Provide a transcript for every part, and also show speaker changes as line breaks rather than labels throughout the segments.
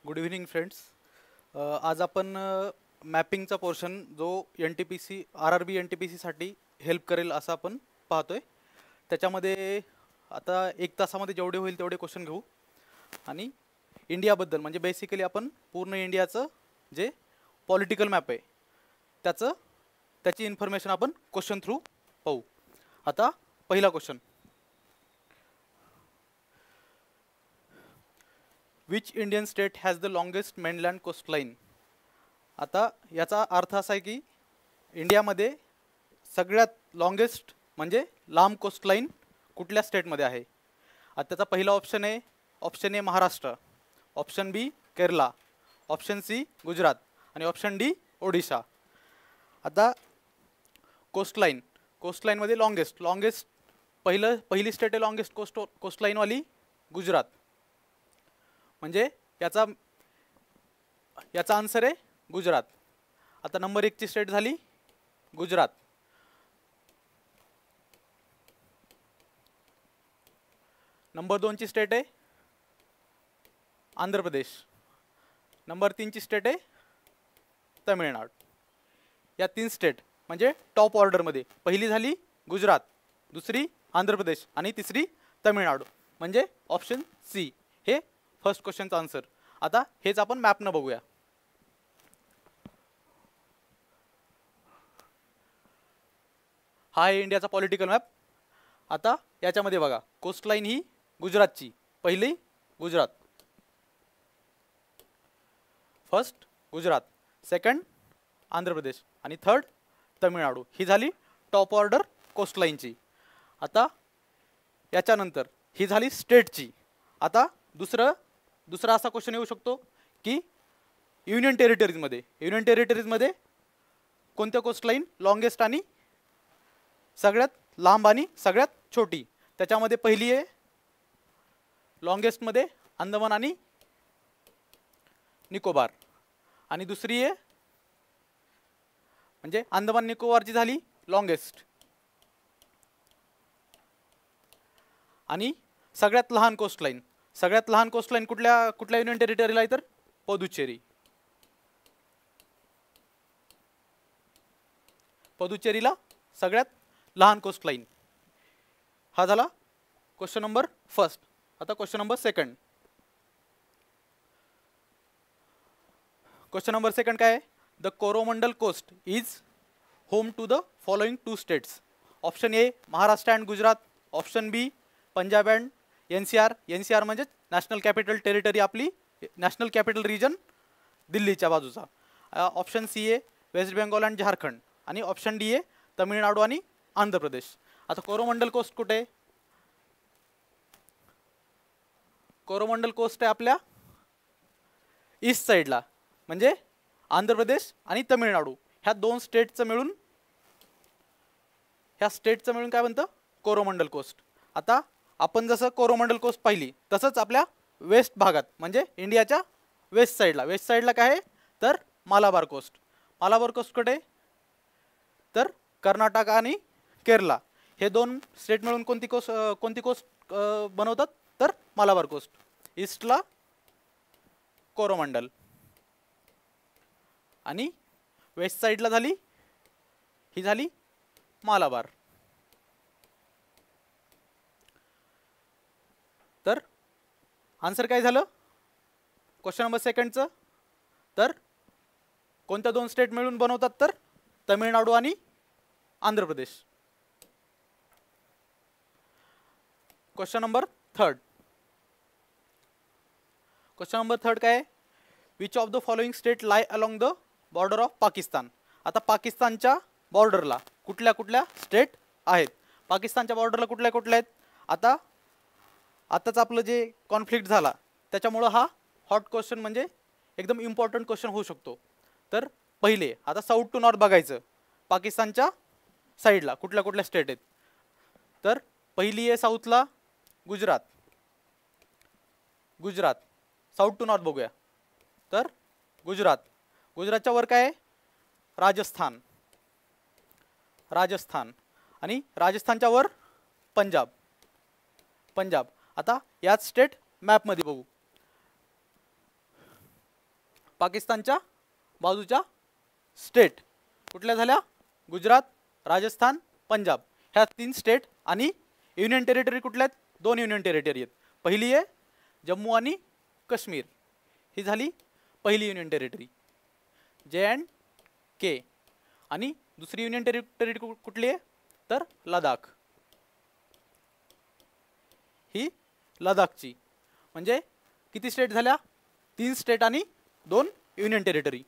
Good evening friends. आज आपण मॅपिंगचा portion जो NTPC RRB NTPCसाठी हेल्प करेल असं आपण पाहतोय. त्याच्यामध्ये आता 1 तासामध्ये जेवढे होईल तेवढे क्वेश्चन घेऊ आणि इंडियाबद्दल म्हणजे बेसिकली आपण पूर्ण इंडियाचं जे पॉलिटिकल मॅप आहे त्याची इन्फॉर्मेशन आपण क्वेश्चन थ्रू पाहू. आता पहिला question, which Indian state has the longest mainland coastline. आता याचा अर्थ असा आहे की इंडियामध्ये सगळ्यात लॉंगेस्ट म्हणजे लांब कोस्टलाईन कुठल्या स्टेटमध्ये आहे. आता त्याचा पहिला ऑप्शन आहे, option A Maharashtra, option B Kerala, option C Gujarat आणि ऑप्शन डी ओडिशा. आता कोस्टलाईनमध्ये लॉंगेस्ट पहिली स्टेट आहे लॉंगेस्ट कोस्टलाईनवाली गुजरात, म्हणजे याचा आन्सर आहे गुजरात. आता नंबर 1 ची स्टेट झाली गुजरात. नंबर 2 ची स्टेट आहे आंध्र प्रदेश. नंबर 3 ची स्टेट आहे तमिळनाडू. या 3 स्टेट म्हणजे टॉप ऑर्डरमध्ये, पहिली झाली गुजरात, दुसरी आंध्र प्रदेश आणि तिसरी तमिळनाडू, म्हणजे ऑप्शन सी हे फर्स्ट क्वेश्चनचा आन्सर. आता हेच आपण मॅपनं बघूया. हा आहे इंडियाचा पॉलिटिकल मॅप. आता याच्यामध्ये बघा, कोस्टलाईन ही गुजरातची, पहिली गुजरात, फर्स्ट गुजरात, सेकंड आंध्र प्रदेश आणि थर्ड तमिळनाडू. ही झाली टॉप ऑर्डर कोस्टलाईनची. आता याच्यानंतर ही झाली स्टेटची. आता दुसरा असा क्वेश्चन येऊ शकतो की युनियन टेरिटरीजमध्ये कोणत्या कोस्टलाईन लॉंगेस्ट आणि सगळ्यात लांब आणि सगळ्यात छोटी. त्याच्यामध्ये पहिली आहे लॉंगेस्टमध्ये अंदमान आणि निकोबार, आणि दुसरी आहे म्हणजे अंदमान निकोबारची झाली लॉंगेस्ट, आणि सगळ्यात लहान कोस्टलाईन कुठल्या युनियन टेरिटरीला आहे तर पुदुच्चेरीला सगळ्यात लहान कोस्टलाईन. हा झाला क्वेश्चन नंबर फर्स्ट. आता question number second. Question number second काय आहे, the Coromandel coast is home to the following 2 states. Option A Maharashtra and Gujarat, option B Punjab and NCR म्हणजे नॅशनल कॅपिटल टेरिटरी, आपली नॅशनल कॅपिटल रिजन दिल्लीच्या बाजूचा. Option C आहे West Bengal and Jharkhand आणि option D आहे तमिळनाडू आणि आंध्र प्रदेश. आता कोरोमंडल कोस्ट कुठे आहे? कोरोमंडल कोस्ट आहे आपल्या ईस्ट साईडला, म्हणजे आंध्र प्रदेश आणि तमिळनाडू ह्या 2 स्टेटचं मिळून काय म्हणतं कोरोमंडल कोस्ट. आता आपण जसं कोरोमंडल कोस्ट पाहिली तसंच आपल्या वेस्ट भागात म्हणजे इंडियाच्या वेस्ट साईडला काय आहे तर मालाबार कोस्ट कुठे आहे तर कर्नाटक आणि केरला, हे 2 स्टेट मिळून कोणती कोस्ट बनवतात तर मालाबार कोस्ट. ईस्टला कोरोमंडल आणि वेस्ट साईडला ही झाली मालाबार. तर आन्सर काय झालं क्वेश्चन नंबर सेकंडचं, तर कोणत्या 2 स्टेट मिळून बनवतात तर तमिळनाडू आणि Andhra Pradesh. Question number third काय आहे, which of the following state lie along the border of Pakistan. आता पाकिस्तानच्या बॉर्डरला कुठल्या स्टेट आहेत, पाकिस्तानच्या बॉर्डरला कुठल्या आहेत. आताच आपलं जे कॉन्फ्लिक्ट झाला त्याच्यामुळं हा हॉट क्वेश्चन म्हणजे एकदम इम्पॉर्टंट क्वेश्चन होऊ शकतो. तर पहिले आता साऊथ टू नॉर्थ बघायचं, पाकिस्तानच्या साईडला कुठल्या स्टेट आहेत. तर पहिली आहे साऊथला गुजरात. साऊथ टू नॉर्थ बघूया तर गुजरातच्या वर काय आहे राजस्थान आणि राजस्थानच्या वर पंजाब. आता याच स्टेट मॅपमध्ये बघू. पाकिस्तानच्या बाजूच्या स्टेट कुठल्या झाल्या? गुजरात, राजस्थान, पंजाब ह्या 3 स्टेट आणि युनियन टेरिटरी कुठल्या आहेत? 2 युनियन टेरिटरी आहेत. पहिली आहे जम्मू आणि काश्मीर, ही झाली पहिली युनियन टेरिटरी JK, आणि दुसरी युनियन टेरिटरी कुठली आहे? तर लडाख, ही लडाखची. म्हणजे किती स्टेट झाल्या? 3 स्टेट आणि 2 युनियन टेरिटरी.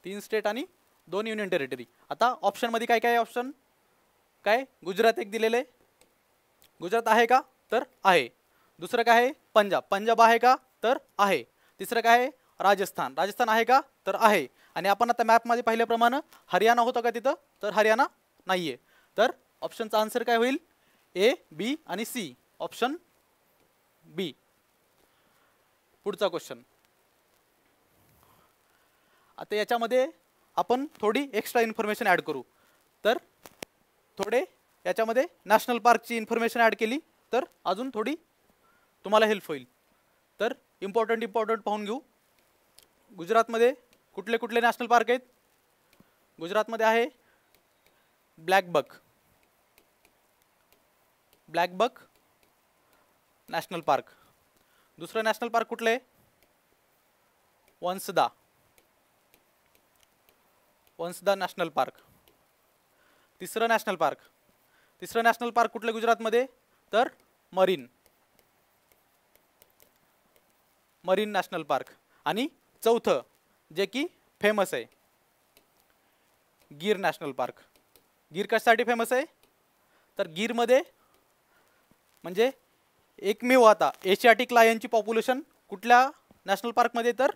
3 स्टेट आणि 2 युनियन टेरिटरी. आता ऑप्शन मध्ये काय काय ऑप्शन काय? गुजरात एक दिलेले, गुजरात आहे का? तर आहे. दुसरं काय आहे? पंजाब, पंजाब आहे का? तर आहे. तिसरं काय आहे? राजस्थान, राजस्थान आहे का? तर आहे. आणि आपण आता मॅप मध्ये पाहिल्याप्रमाणे हरियाणा होतं का तिथं? तर हरियाणा नाहीये. तर ऑप्शनचा आन्सर काय होईल? A, B आणि C, ऑप्शन बी. पुढचा क्वेश्चन. आता याच्यामध्ये आपण थोडी एक्स्ट्रा इन्फॉर्मेशन ॲड करू. तर थोडे याच्यामध्ये नॅशनल पार्कची इन्फॉर्मेशन ॲड केली तर अजून थोडी तुम्हाला हेल्प होईल. तर इम्पॉर्टंट पाहून घेऊ. गुजरातमध्ये कुठले कुठले नॅशनल पार्क आहेत? गुजरातमध्ये आहे ब्लॅकबक नॅशनल पार्क. दुसरं नॅशनल पार्क कुठले? Vansda national park. तिसरं नॅशनल पार्क कुठले गुजरातमध्ये? तर मरीन नॅशनल पार्क. आणि चौथं जे की फेमस आहे, गीर नॅशनल पार्क. गीर कशासाठी फेमस आहे? तर गीरमध्ये म्हणजे एकमेव आता एशियाटिक लायनची पॉप्युलेशन कुठल्या नॅशनल पार्कमध्ये? तर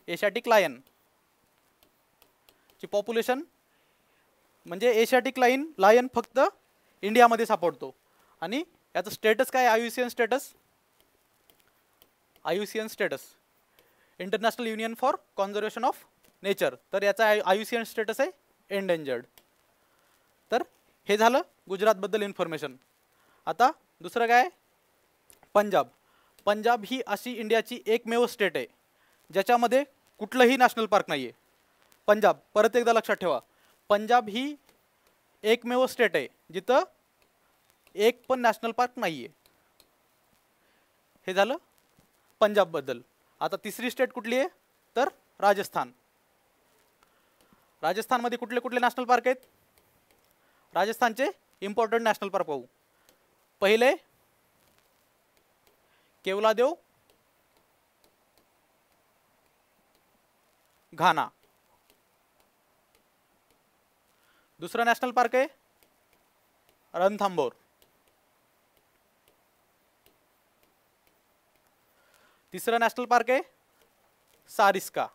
एशियाटिक लायन ची पॉप्युलेशन म्हणजे एशियाटिक लायन फक्त इंडियामध्ये सापडतो. आणि याचं स्टेटस काय? IUCN status, international union for conservation of nature. तर याचा IUCN स्टेटस आहे एंडेंजर्ड. तर हे झालं गुजरातबद्दल इन्फॉर्मेशन. आता दुसरं काय? पंजाब ही अशी इंडियाची एकमेव स्टेट आहे ज्याच्यामध्ये कुठलंही नॅशनल पार्क नाही आहे. पंजाब, परत एकदा लक्षात ठेवा, पंजाब ही एकमेव स्टेट आहे जिथं एक पण नॅशनल पार्क नाही आहे. हे झालं पंजाबबद्दल. आता तिसरी स्टेट कुठली आहे? तर राजस्थान. राजस्थानमध्ये कुठले कुठले नॅशनल पार्क आहेत? राजस्थानचे इम्पॉर्टंट नॅशनल पार्क पाहू. पहिले केवलादेव घाना. दुसरं नॅशनल पार्क आहे रणथंबोर. तिसरं नॅशनल पार्क आहे सारिस्का.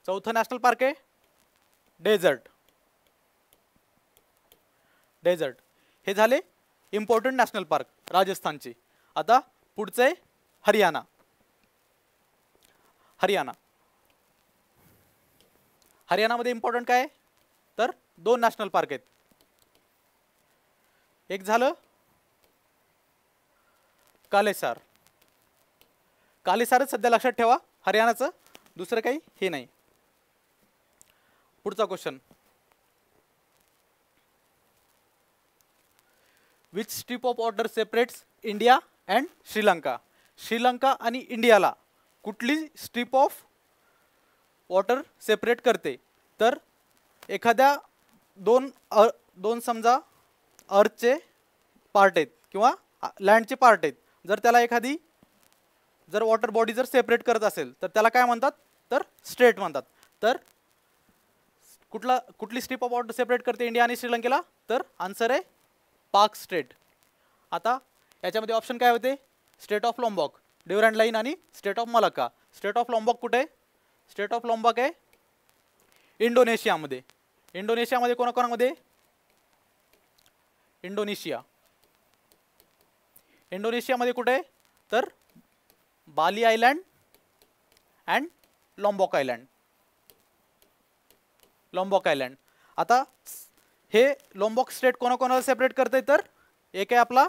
चौथं नॅशनल पार्क आहे डेझर्ट. हे झाले इम्पॉर्टंट नॅशनल पार्क राजस्थानचे. आता पुढचं आहे हरियाणा. हरियाणामध्ये इम्पॉर्टंट काय? तर 2 नॅशनल पार्क आहेत. एक झालं कालेसारच सध्या लक्षात ठेवा हरियाणाचं, दुसरं काही हे नाही. पुढचा question. Which strip of water separates India and Sri Lanka? Sri Lanka आणि इंडियाला कुठली स्ट्रीप ऑफ वॉटर सेपरेट करते? तर एखाद्या दोन समजा अर्थचे पार्ट आहेत किंवा लँडचे पार्ट आहेत, जर त्याला एखादी वॉटर बॉडी जर सेपरेट करत असेल तर त्याला काय म्हणतात? तर स्ट्रेट म्हणतात. तर कुठली स्ट्रीप ऑफ वॉटर सेपरेट करते इंडिया आणि श्रीलंकेला? तर आन्सर आहे पाक स्ट्रेट. आता याच्यामध्ये ऑप्शन काय होते? स्टेट ऑफ लॉम्बॉक, ड्युरँड लाईन आणि state of Malacca. State of लॉम्बॉक कुठे आहे? स्टेट ऑफ लॉम्बॉक आहे इंडोनेशियामध्ये. इंडोनेशियामध्ये कोणाकोणामध्ये? इंडोनेशियामध्ये कुठे आहे? तर बाली आयलँड अँड लॉम्बॉक आयलँड. आता हे लॉम्बॉक स्टेट कोणाकोणाला सेपरेट करते? तर एक आहे आपला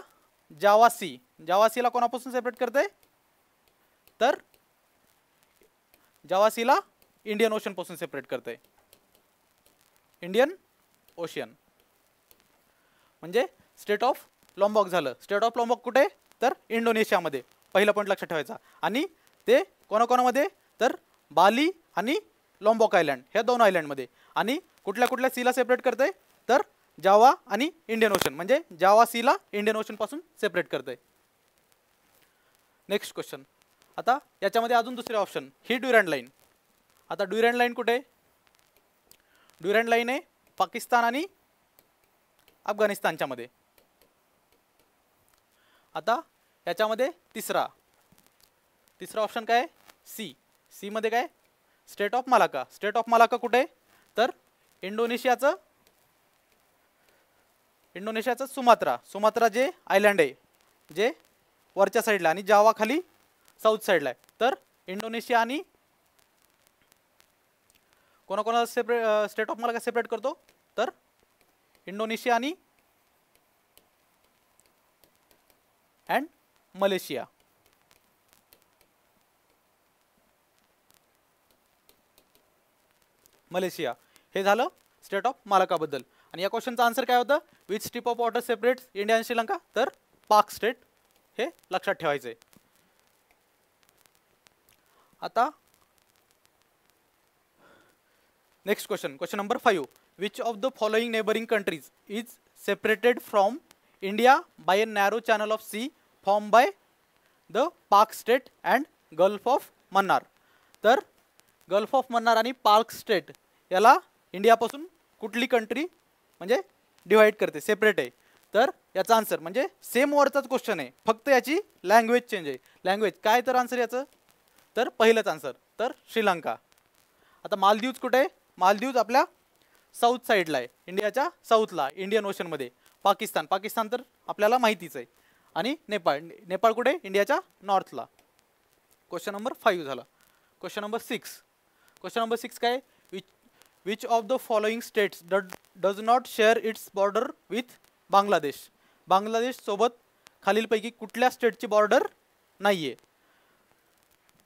जावा सी. जावा सीला कोणापासून सेपरेट करते, तर जावा सीला इंडियन ओशन पासून सेपरेट करते. इंडियन ओशन म्हणजे स्टेट ऑफ लॉम्बॉक झालं. स्टेट ऑफ लॉम्बॉक कुठे, तर इंडोनेशियामध्ये. पहिला पॉईंट लक्षात ठेवायचा. आणि ते कोणाकोणामध्ये, तर बाली आणि लॉम्बॉक आयलँड ह्या दोन आयलँडमध्ये. आणि कुठल्या कुठल्या सीला सेपरेट करते, तर जावा आणि इंडियन ओशन, म्हणजे जावा सीला इंडियन ओशन पासून सेपरेट करते. Next question. आता याच्यामध्ये अजून दुसरे ऑप्शन, ही ड्युरँड लाईन. आता ड्युरँड लाईन कुठे, ड्युरँड लाईन आहे पाकिस्तान आणि अफगाणिस्तानच्या मध्ये. आता याच्यामध्ये तिसरा ऑप्शन काय, सी. सी मध्ये काय, state of Malacca. State of Malacca कुठे, तर इंडोनेशियाचं सुमात्रा जे आयलँड आहे, जे वरच्या साईडला आणि जावा खाली साऊथ साईडला आहे. तर इंडोनेशिया आणि कोणाकोणाला separate state of Malacca separate करतो, तर इंडोनेशिया आणि अँड मलेशिया. हे झालं स्टेट ऑफ मालाका बद्दल. आणि या क्वेश्चनचा आन्सर काय होतं, which strip of water separates India आणि श्रीलंका, तर पाक स्टेट. हे लक्षात ठेवायचं आहे. आता next question number 5. Which of the following neighbouring countries is separated from India by a narrow channel of sea form by the Palk Strait and Gulf of Mannar. तर Gulf of Mannar आणि पाक स्टेट याला इंडियापासून कुठली कंट्री म्हणजे divide करते, separate आहे. तर याचा आन्सर म्हणजे सेम वरचाच क्वेश्चन आहे, फक्त याची लँग्वेज चेंज आहे. लँग्वेज काय, तर आन्सर याचं, तर पहिलंच आन्सर, तर श्रीलंका. आता मालदीव्स कुठे आहे, मालदीव्स आपल्या साऊथ साईडला आहे, इंडियाच्या साऊथला, इंडियन ओशनमध्ये. पाकिस्तान तर आपल्याला माहितीच आहे. आणि नेपाळ कुठे, इंडियाच्या नॉर्थला. क्वेश्चन नंबर 5 झाला. क्वेश्चन नंबर 6 काय, which of the following states does not share its border with Bangladesh. Bangladesh सोबत खालीलपैकी कुठल्या स्टेटची बॉर्डर नाहीये,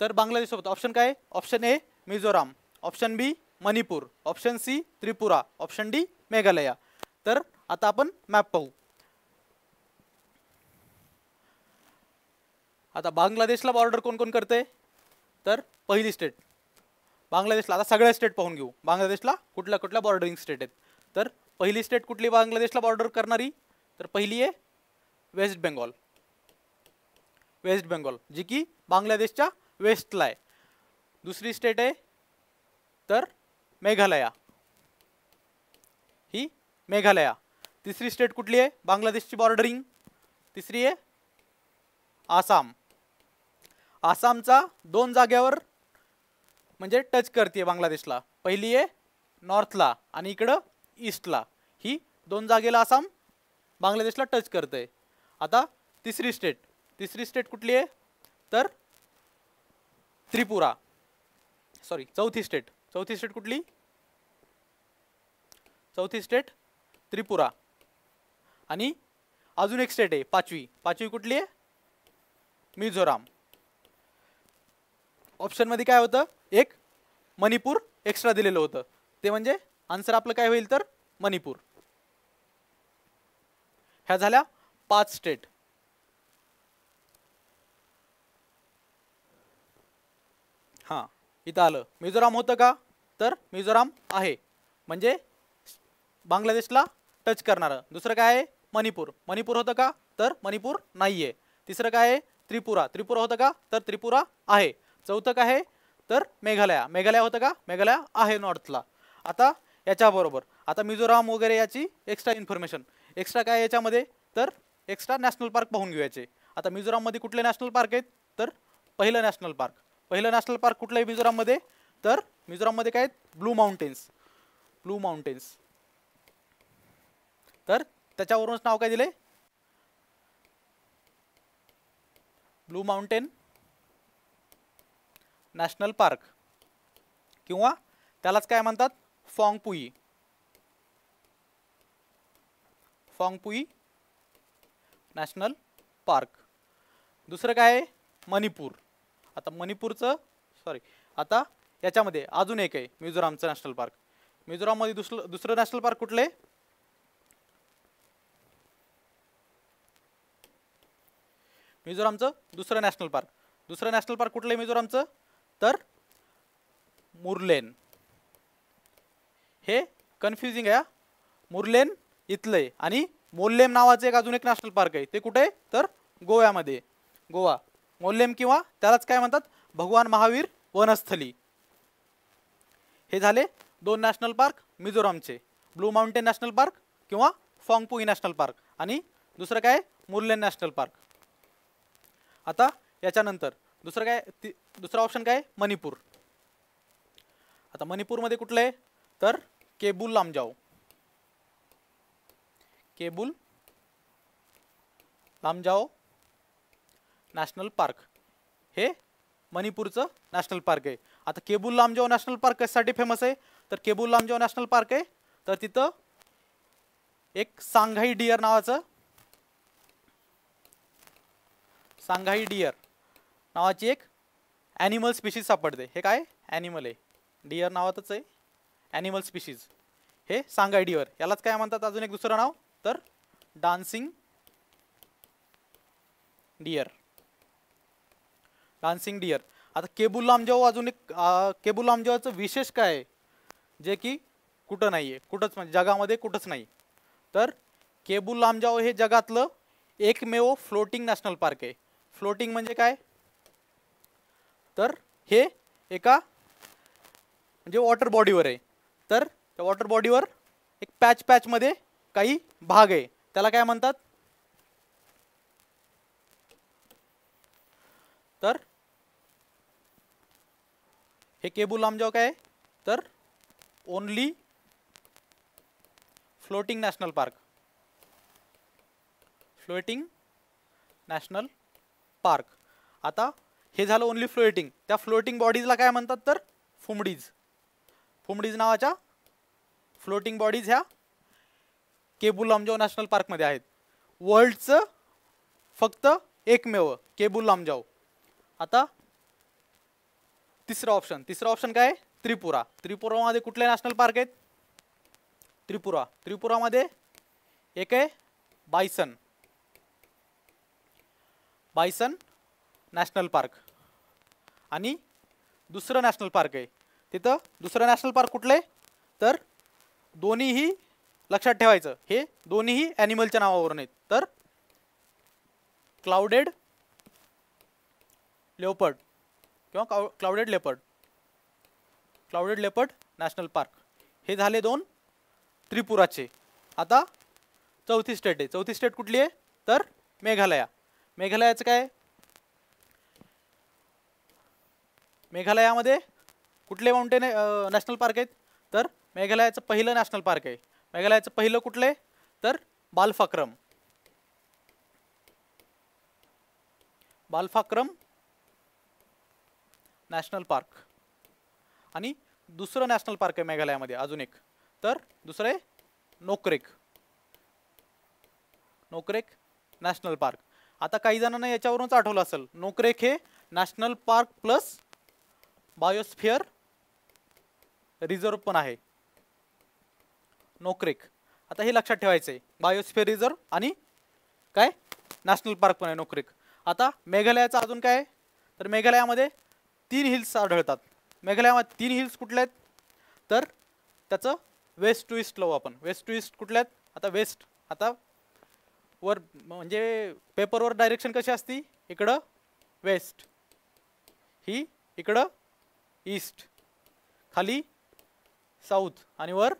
तर बांगलादेश सोबत. ऑप्शन काय, option A Mizoram, option B Manipur, option C Tripura, option D Meghalaya. तर आता आपण मॅप पाहू. आता बांगलादेशला बॉर्डर कोण कोण करते, तर पहिली स्टेट बांगलादेशला. आता सगळ्या स्टेट पाहून घेऊ, बांगलादेशला कुठल्या कुठल्या बॉर्डरिंग स्टेट आहेत. तर पहिली स्टेट कुठली बांगलादेशला बॉर्डर करणारी, तर पहिली आहे वेस्ट बेंगॉल, जी की बांगलादेशच्या वेस्टला आहे. दुसरी स्टेट आहे तर मेघालया, ही मेघालया. तिसरी स्टेट कुठली आहे बांगलादेशची बॉर्डरिंग, तिसरी आहे आसाम. आसामचा दोन जाग्यावर म्हणजे टच करते बांगलादेशला, पहिली आहे नॉर्थला आणि इकडं ईस्टला. ही दोन जागेला आसाम बांगलादेशला टच करते. आता तिसरी स्टेट कुठली आहे, तर त्रिपुरा. चौथी स्टेट कुठली, चौथी स्टेट त्रिपुरा. आणि अजून एक स्टेट आहे पाचवी कुठली आहे, मिझोराम. ऑप्शन मध्ये काय होतं, एक मणिपूर एक्स्ट्रा दिलेलं होतं, ते म्हणजे आन्सर आपलं काय होईल, तर मणिपूर. ह्या झाल्या 5 स्टेट. हां, इथं आलं मिझोराम होतं का, तर मिझोराम आहे, म्हणजे बांगलादेशला टच करणारं. दुसरं काय आहे मणिपूर होतं का, तर मणिपूर नाही आहे. तिसरं काय आहे त्रिपुरा होतं का, तर त्रिपुरा आहे. चौथं काय आहे, तर मेघालय होतं का, मेघालय आहे नॉर्थला. आता याच्याबरोबर आता मिझोराम वगैरे याची एक्स्ट्रा इन्फॉर्मेशन, एक्स्ट्रा काय याच्यामध्ये, तर एक्स्ट्रा नॅशनल पार्क पाहून घेऊयाचे. आता मिझोराममध्ये कुठले नॅशनल पार्क आहेत, तर पहिलं नॅशनल पार्क कुठलं आहे मिझोराममध्ये, तर मिझोराममध्ये काय आहेत, ब्लू माउंटेन्स. तर त्याच्यावरूनच नाव काय दिले, ब्लू माउंटेन नॅशनल पार्क, किंवा त्यालाच काय म्हणतात, फॉंगपुई नॅशनल पार्क. दुसरं काय आहे मणिपूर. आता मणिपूरचं आता याच्यामध्ये अजून एक आहे मिझोरामचं नॅशनल पार्क. मिझोराममध्ये दुसरं नॅशनल पार्क कुठले? मिझोरामचं दुसरं नॅशनल पार्क. दुसरं नॅशनल पार्क कुठलं आहे मिझोरामचं? तर मुरलेन. हे कन्फ्युजिंग आहे. मुरलेन इथलंय आणि मोल्लेम नावाचं एक अजून एक नॅशनल पार्क आहे. ते कुठे? तर गोव्यामध्ये. गोवा. मोल्लेम किंवा त्यालाच काय म्हणतात भगवान महावीर वनस्थली. हे झाले दोन नॅशनल पार्क मिझोरामचे. ब्लू माउंटेन नॅशनल पार्क किंवा फॉंगपुई नॅशनल पार्क आणि दुसरं काय मुरलेन नॅशनल पार्क. आता याच्यानंतर दुसरा ऑप्शन काय मणिपूर. आता मणिपूरमध्ये कुठलं आहे? तर केबुल लामजाओ. केबुल लामजाओ नॅशनल पार्क हे मणिपूरचं नॅशनल पार्क आहे. आता केबुल लामजाओ नॅशनल पार्क कशासाठी फेमस आहे? तर केबुल लामजाओ नॅशनल पार्क आहे तर तिथं एक सांघाई डिअर नावाची एक ॲनिमल स्पीशीज सापडते. हे काय ॲनिमल आहे? डिअर नावातच आहे ॲनिमल स्पीशीज. हे सांघाई डिअर. यालाच काय म्हणतात अजून एक दुसरं नाव? तर डान्सिंग डिअर. Dancing deer. आता केबुल लामजाओ अजून एक केबुल लामजाओचं विशेष काय आहे जे की कुठं नाही आहे, कुठंच म्हणजे जगामध्ये कुठंच नाही? तर केबुल लामजाओ हे जगातलं एकमेव फ्लोटिंग नॅशनल पार्क आहे. फ्लोटिंग म्हणजे काय? तर हे एका म्हणजे वॉटर बॉडीवर आहे. तर त्या वॉटर बॉडीवर एक पॅचमध्ये काही भाग आहे. त्याला काय म्हणतात? तर हे केबुल लामजाओ काय? तर only floating national park. Floating national park. आता हे झालं ओनली फ्लोटिंग. त्या फ्लोटिंग बॉडीजला काय म्हणतात? तर फुमडीज. फुमडीज नावाच्या फ्लोटिंग बॉडीज ह्या केबुल लामजाओ नॅशनल पार्कमध्ये आहेत. वर्ल्डचं फक्त एकमेव केबुल लामजाओ. आता तिसरा ऑप्शन काय? त्रिपुरा. त्रिपुरामध्ये कुठले नॅशनल पार्क आहेत? त्रिपुरामध्ये एक आहे बायसन नॅशनल पार्क आणि दुसरं नॅशनल पार्क आहे. तिथं दुसरं नॅशनल पार्क कुठलं आहे? तर दोन्हीही लक्षात ठेवायचं, हे दोन्हीही ॲनिमलच्या नावावरून आहेत. तर क्लाउडेड लेपर्ड किंवा क्लाउडेड लेपर्ड नॅशनल पार्क. हे झाले दोन त्रिपुराचे. आता चौथी स्टेट कुठली आहे? तर मेघालया. मेघालयाचं काय? मेघालयामध्ये कुठले माउंटेन नॅशनल पार्क आहेत? तर मेघालयाचं पहिलं नॅशनल पार्क आहे. मेघालयाचं पहिलं कुठलं आहे? तर बालफाक्रम नॅशनल पार्क. आणि दुसरं नॅशनल पार्क आहे मेघालयामध्ये अजून एक. तर दुसरं आहे नोकरेक नॅशनल पार्क. आता काही जणांना याच्यावरूनच आठवलं असेल, नोकरेक हे national park plus biosphere reserve पण आहे. नोकरेक. आता हे लक्षात ठेवायचं आहे, बायोस्फिअर रिझर्व आणि काय नॅशनल पार्क पण आहे नोकरेक. आता मेघालयाचं अजून काय आहे? तर मेघालयामध्ये 3 हिल्स आढळतात. मेघालयामध्ये 3 हिल्स कुठले आहेत? तर त्याचं वेस्ट टू ईस्ट लावू आपण. वेस्ट टू ईस्ट कुठले आहेत? आता वेस्ट, आता वर म्हणजे पेपरवर डायरेक्शन कशी असती? इकडं वेस्ट, ही इकडं ईस्ट, खाली साऊथ आणि वर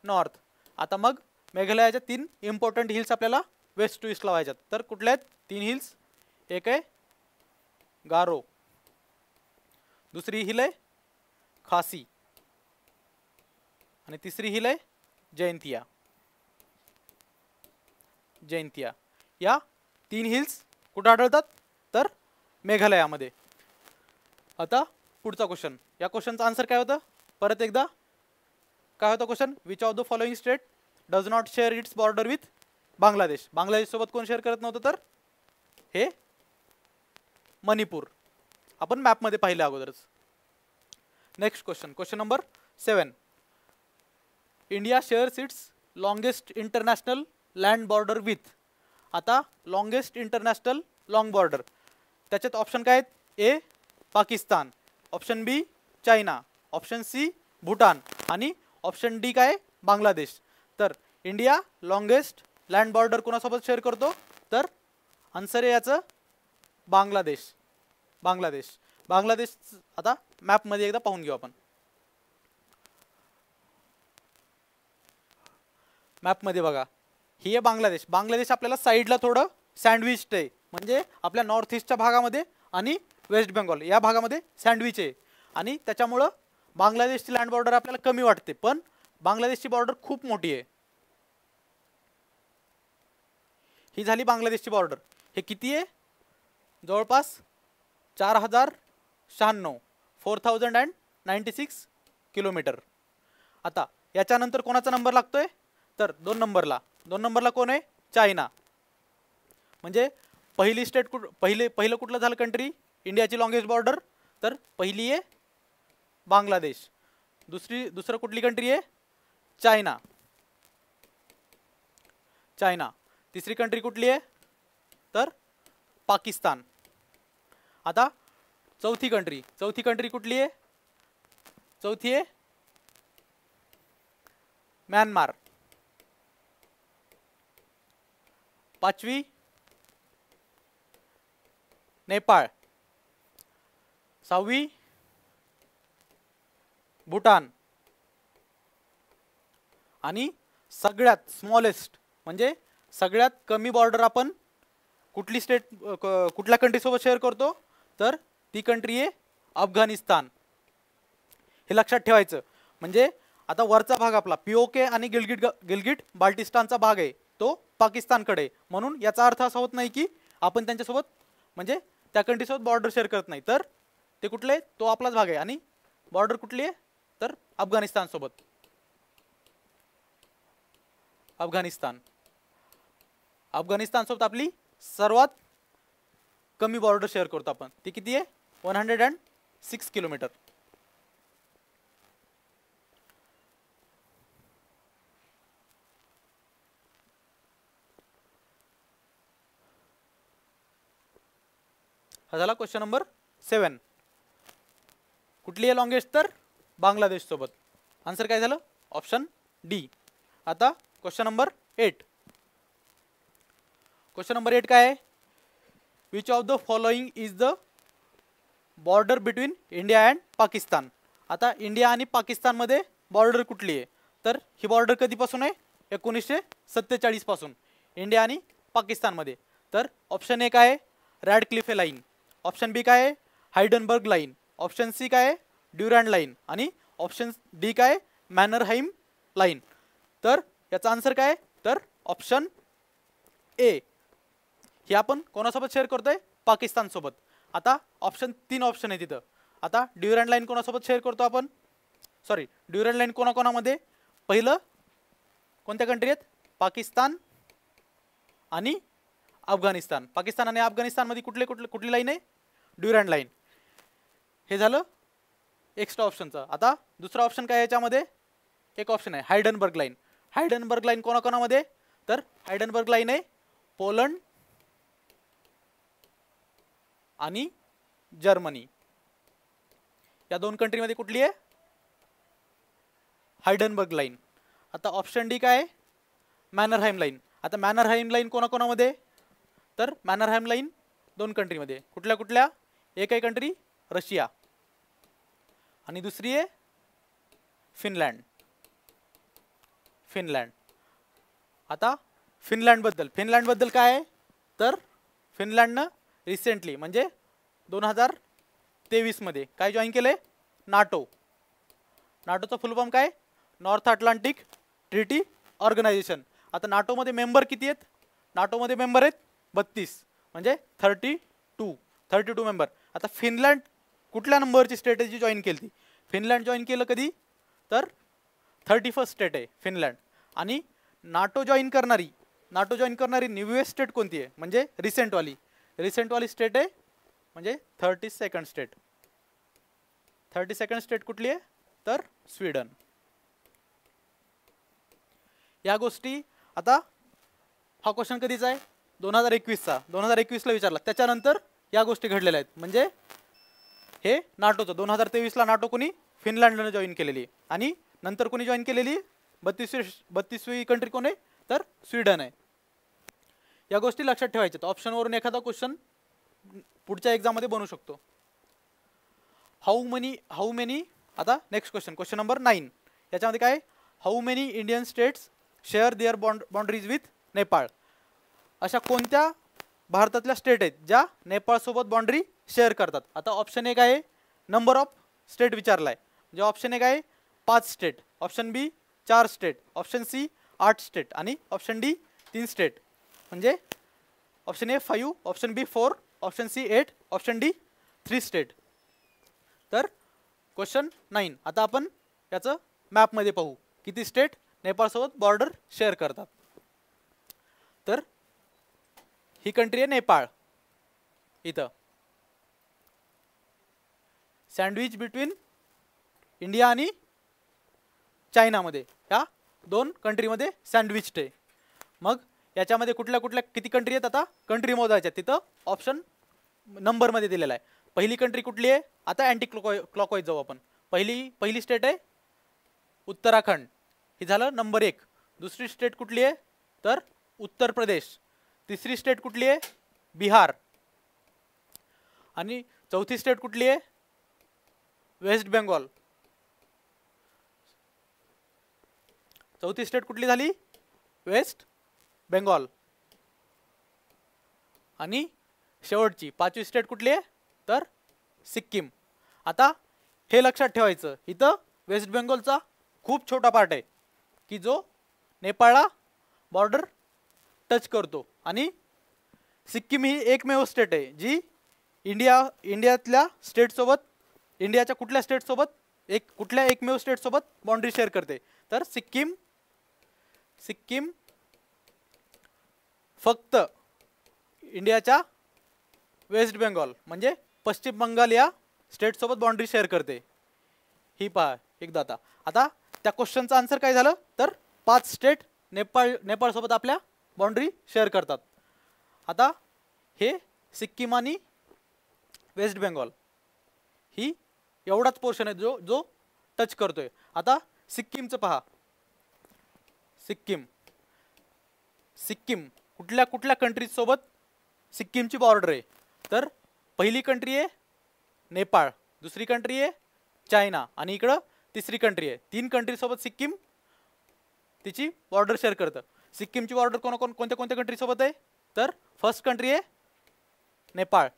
नॉर्थ. आता मग मेघालयाच्या 3 इम्पॉर्टंट हिल्स आपल्याला वेस्ट टू ईस्ट लावायच्यात. तर कुठल्या आहेत 3 हिल्स? एक आहे गारो, दुसरी हिल आहे खासी आणि तिसरी हिल आहे जयंतिया. या 3 हिल्स कुठे आढळतात? तर मेघालयामध्ये. आता पुढचा क्वेश्चन. या क्वेश्चनचा आन्सर काय होतं? परत एकदा काय होतं question? Which of the following state does not share its border with Bangladesh. Bangladesh सोबत कोण शेअर करत नव्हतं तर हे मणिपूर. आपण मॅपमध्ये पाहिलं अगोदरच. Next question, question number 7. India shares it's longest international land border with. आता लॉंगेस्ट इंटरनॅशनल लॉंग बॉर्डर त्याच्यात ऑप्शन काय आहेत? ए पाकिस्तान, ऑप्शन बी चायना, ऑप्शन सी भूटान आणि ऑप्शन डी काय बांगलादेश. तर इंडिया लॉंगेस्ट लँड बॉर्डर कोणासोबत शेअर करतो तर आन्सर आहे याचं बांगलादेश. बांगलादेश. बांगलादेश आता मॅपमध्ये एकदा पाहून घेऊ आपण. मॅपमध्ये बघा ही आहे बांगलादेश. बांगलादेश आपल्याला साईडला थोडं सँडविच आहे, म्हणजे आपल्या नॉर्थ ईस्टच्या भागामध्ये आणि वेस्ट बेंगॉल या भागामध्ये सँडविच आहे आणि त्याच्यामुळं बांगलादेशची लँड बॉर्डर आपल्याला कमी वाटते, पण बांगलादेशची बॉर्डर खूप मोठी आहे. ही झाली बांगलादेशची बॉर्डर. हे किती आहे? जवळपास 4096 4096 किलोमीटर. आता याच्यानंतर कोणाचा नंबर लागतोय तर 2 नंबरला. 2 नंबरला कोण आहे? चायना. म्हणजे पहिली स्टेट पहिलं कुठलं झालं कंट्री इंडियाची लॉंगेस्ट बॉर्डर तर पहिली आहे बांगलादेश. दुसरं कुठली कंट्री आहे? चायना. चायना. तिसरी कंट्री कुठली आहे तर पाकिस्तान. आता चौथी कंट्री कुठली आहे? चौथी आहे म्यानमार. पाचवी नेपाळ. सहावी भूटान. आणि सगळ्यात स्मॉलेस्ट म्हणजे सगळ्यात कमी बॉर्डर आपण कुठल्या कंट्री सोबत शेअर करतो तर ती कंट्री आहे अफगाणिस्तान. हे लक्षात ठेवायचं. म्हणजे आता वरचा भाग आपला पीओके आणि गिलगिट बाल्टिस्तानचा भाग आहे तो पाकिस्तानकडे, म्हणून याचा अर्थ असा होत नाही की आपण त्यांच्यासोबत म्हणजे त्या कंट्रीसोबत बॉर्डर शेअर करत नाही, तर ते कुठले तो आपलाच भाग आहे. आणि बॉर्डर कुठली आहे तर अफगाणिस्तान सोबत. अफगाणिस्तान सोबत आपली सर्वात कमी बॉर्डर शेअर करतो आपण. ती किती आहे? 106 किलोमीटर. हा झाला क्वेश्चन नंबर 7. कुठली आहे लॉंगेस्ट तर बांगलादेश सोबत. आन्सर काय झालं? Option D. आता क्वेश्चन नंबर 8. क्वेश्चन नंबर 8 काय आहे? Which of the following is the border between India and Pakistan. आता इंडिया आणि पाकिस्तानमध्ये बॉर्डर कुठली आहे तर ही बॉर्डर कधीपासून आहे? 1947 पासून इंडिया आणि पाकिस्तानमध्ये. तर ऑप्शन ए काय आहे? रॅडक्लिफे लाईन. ऑप्शन बी काय आहे? हायडनबर्ग लाईन. ऑप्शन सी काय आहे? Durand line. आणि ऑप्शन डी काय? मॅनरहाइम लाईन. तर याचा आन्सर काय तर ऑप्शन ए. हे आपण कोणासोबत शेअर करतोय? पाकिस्तान सोबत. आता तीन ऑप्शन आहे तिथं. आता ड्युरँड लाईन कोणासोबत शेअर करतो आपण? सॉरी, ड्युरँड लाईन कोणाकोणामध्ये? पहिलं कोणत्या कंट्री आहेत? पाकिस्तान आणि अफगाणिस्तान. पाकिस्तान आणि अफगाणिस्तानमध्ये कुठली लाईन आहे? Durand line. हे झालं एक्स्ट्रा ऑप्शनचं. आता दुसरा ऑप्शन काय याच्यामध्ये? एक ऑप्शन आहे हायडनबर्ग लाईन. हायडनबर्ग लाईन कोणाकोणामध्ये? तर हायडनबर्ग लाईन आहे पोलंड आणि जर्मनी या 2 कंट्रीमध्ये. कुठली आहे? हायडनबर्ग लाईन. आता ऑप्शन डी काय आहे? मॅनरहाइम लाईन. आता मॅनरहाइम लाईन कोणाकोणामध्ये? तर मॅनरहाइम लाईन 2 कंट्रीमध्ये. कुठल्या? एक आहे कंट्री रशिया आणि दुसरी आहे फिनलँड. आता फिनलँडबद्दल काय आहे तर फिनलँडनं रिसेंटली म्हणजे 2023 मध्ये काय जॉईन केलंय? नाटो. नाटोचा फुल फॉर्म काय? North Atlantic treaty organization. आता नाटोमध्ये मेंबर किती आहेत? नाटोमध्ये मेंबर आहेत 32 म्हणजे 32 मेंबर. आता फिनलँड कुठल्या नंबरची स्ट्रॅटेजी जॉईन केली? फिनलँड जॉईन केलं कधी तर 31st स्टेट आहे फिनलँड. आणि नाटो जॉईन करणारी नाटो जॉईन करणारी न्यूएस्ट स्टेट कोणती आहे, म्हणजे रिसेंटवाली स्टेट आहे म्हणजे 32nd स्टेट. 32nd स्टेट कुठली आहे तर स्वीडन. या गोष्टी आता हा क्वेश्चन कधीचा आहे 2021चा, 2021ला विचारला. त्याच्यानंतर या गोष्टी घडलेल्या आहेत. म्हणजे हे नाटोचं 2023ला नाटो कोणी फिनलँडने जॉईन केलेली आणि नंतर कोणी जॉईन केलेली 32वी कंट्री कोण आहे तर स्वीडन आहे. या गोष्टी लक्षात ठेवायच्यात. ऑप्शनवरून एखादा क्वेश्चन पुढच्या एक्झाममध्ये बनू शकतो. हाऊ मेनी आता नेक्स्ट क्वेश्चन नंबर 9. याच्यामध्ये काय how many Indian states share their boundaries with Nepal. अशा कोणत्या भारतातल्या स्टेट आहेत ज्या नेपाळसोबत बाउंड्री शेअर करतात. आता ऑप्शन 1 आहे नंबर ऑफ स्टेट विचारलाय. म्हणजे ऑप्शन 1 आहे 5 state, option B 4 state, option C 8 state आणि ऑप्शन डी 3 स्टेट. म्हणजे option A 5, option B 4, option C 8, option D 3 state. तर क्वेश्चन 9. आता आपण याचं मॅपमध्ये पाहू किती स्टेट नेपाळसोबत बॉर्डर शेअर करतात. तर ही कंट्री आहे नेपाळ. इथं सँडविच बिटवीन इंडिया आणि चायनामध्ये ह्या 2 कंट्रीमध्ये सँडविच्ड आहे. मग याच्यामध्ये कुठल्या किती कंट्री आहेत आता कंट्री मोजायच्या. तिथं ऑप्शन नंबरमध्ये दिलेला आहे. पहिली कंट्री कुठली आहे आता अँटी क्लॉकवाईज जाऊ आपण. पहिली स्टेट आहे उत्तराखंड, ही झालं नंबर 1. दुसरी स्टेट कुठली आहे तर उत्तर प्रदेश. तिसरी स्टेट कुठली आहे बिहार. आणि चौथी स्टेट कुठली आहे वेस्ट बेंगॉल. चौथी स्टेट कुठली झाली वेस्ट बेंगॉल. आणि शेवटची 5वी स्टेट कुठली आहे तर सिक्कीम. आता हे लक्षात ठेवायचं इथं वेस्ट बेंगॉलचा खूप छोटा पार्ट आहे की जो नेपाळला बॉर्डर टच करतो. आणि सिक्कीम ही एकमेव स्टेट आहे जी इंडियातल्या स्टेटसोबत इंडियाच्या कुठल्या स्टेटसोबत कुठल्या एकमेव स्टेटसोबत बाउंड्री शेअर करते. तर सिक्कीम फक्त इंडियाच्या वेस्ट बेंगॉल म्हणजे पश्चिम बंगाल या स्टेटसोबत बाउंड्री शेअर करते. ही पहा एकदा. आता त्या क्वेश्चनचा आन्सर काय झालं तर 5 स्टेट नेपाळसोबत आपल्या बाउंड्री शेअर करतात. आता हे सिक्कीम आणि वेस्ट बेंगॉल ही एवढाच पोर्शन आहे जो टच करतोय. आता सिक्कीमचं पहा. सिक्कीम कुठल्या कंट्रीज सोबत सिक्कीमची बॉर्डर आहे तर पहिली कंट्री आहे नेपाळ, दुसरी कंट्री आहे चायना आणि इकडं तिसरी कंट्री आहे. 3 कंट्रीसोबत सिक्कीम तिची बॉर्डर शेअर करतं. सिक्कीमची बॉर्डर कोणत्या कंट्रीसोबत आहे तर फर्स्ट कंट्री आहे नेपाळ,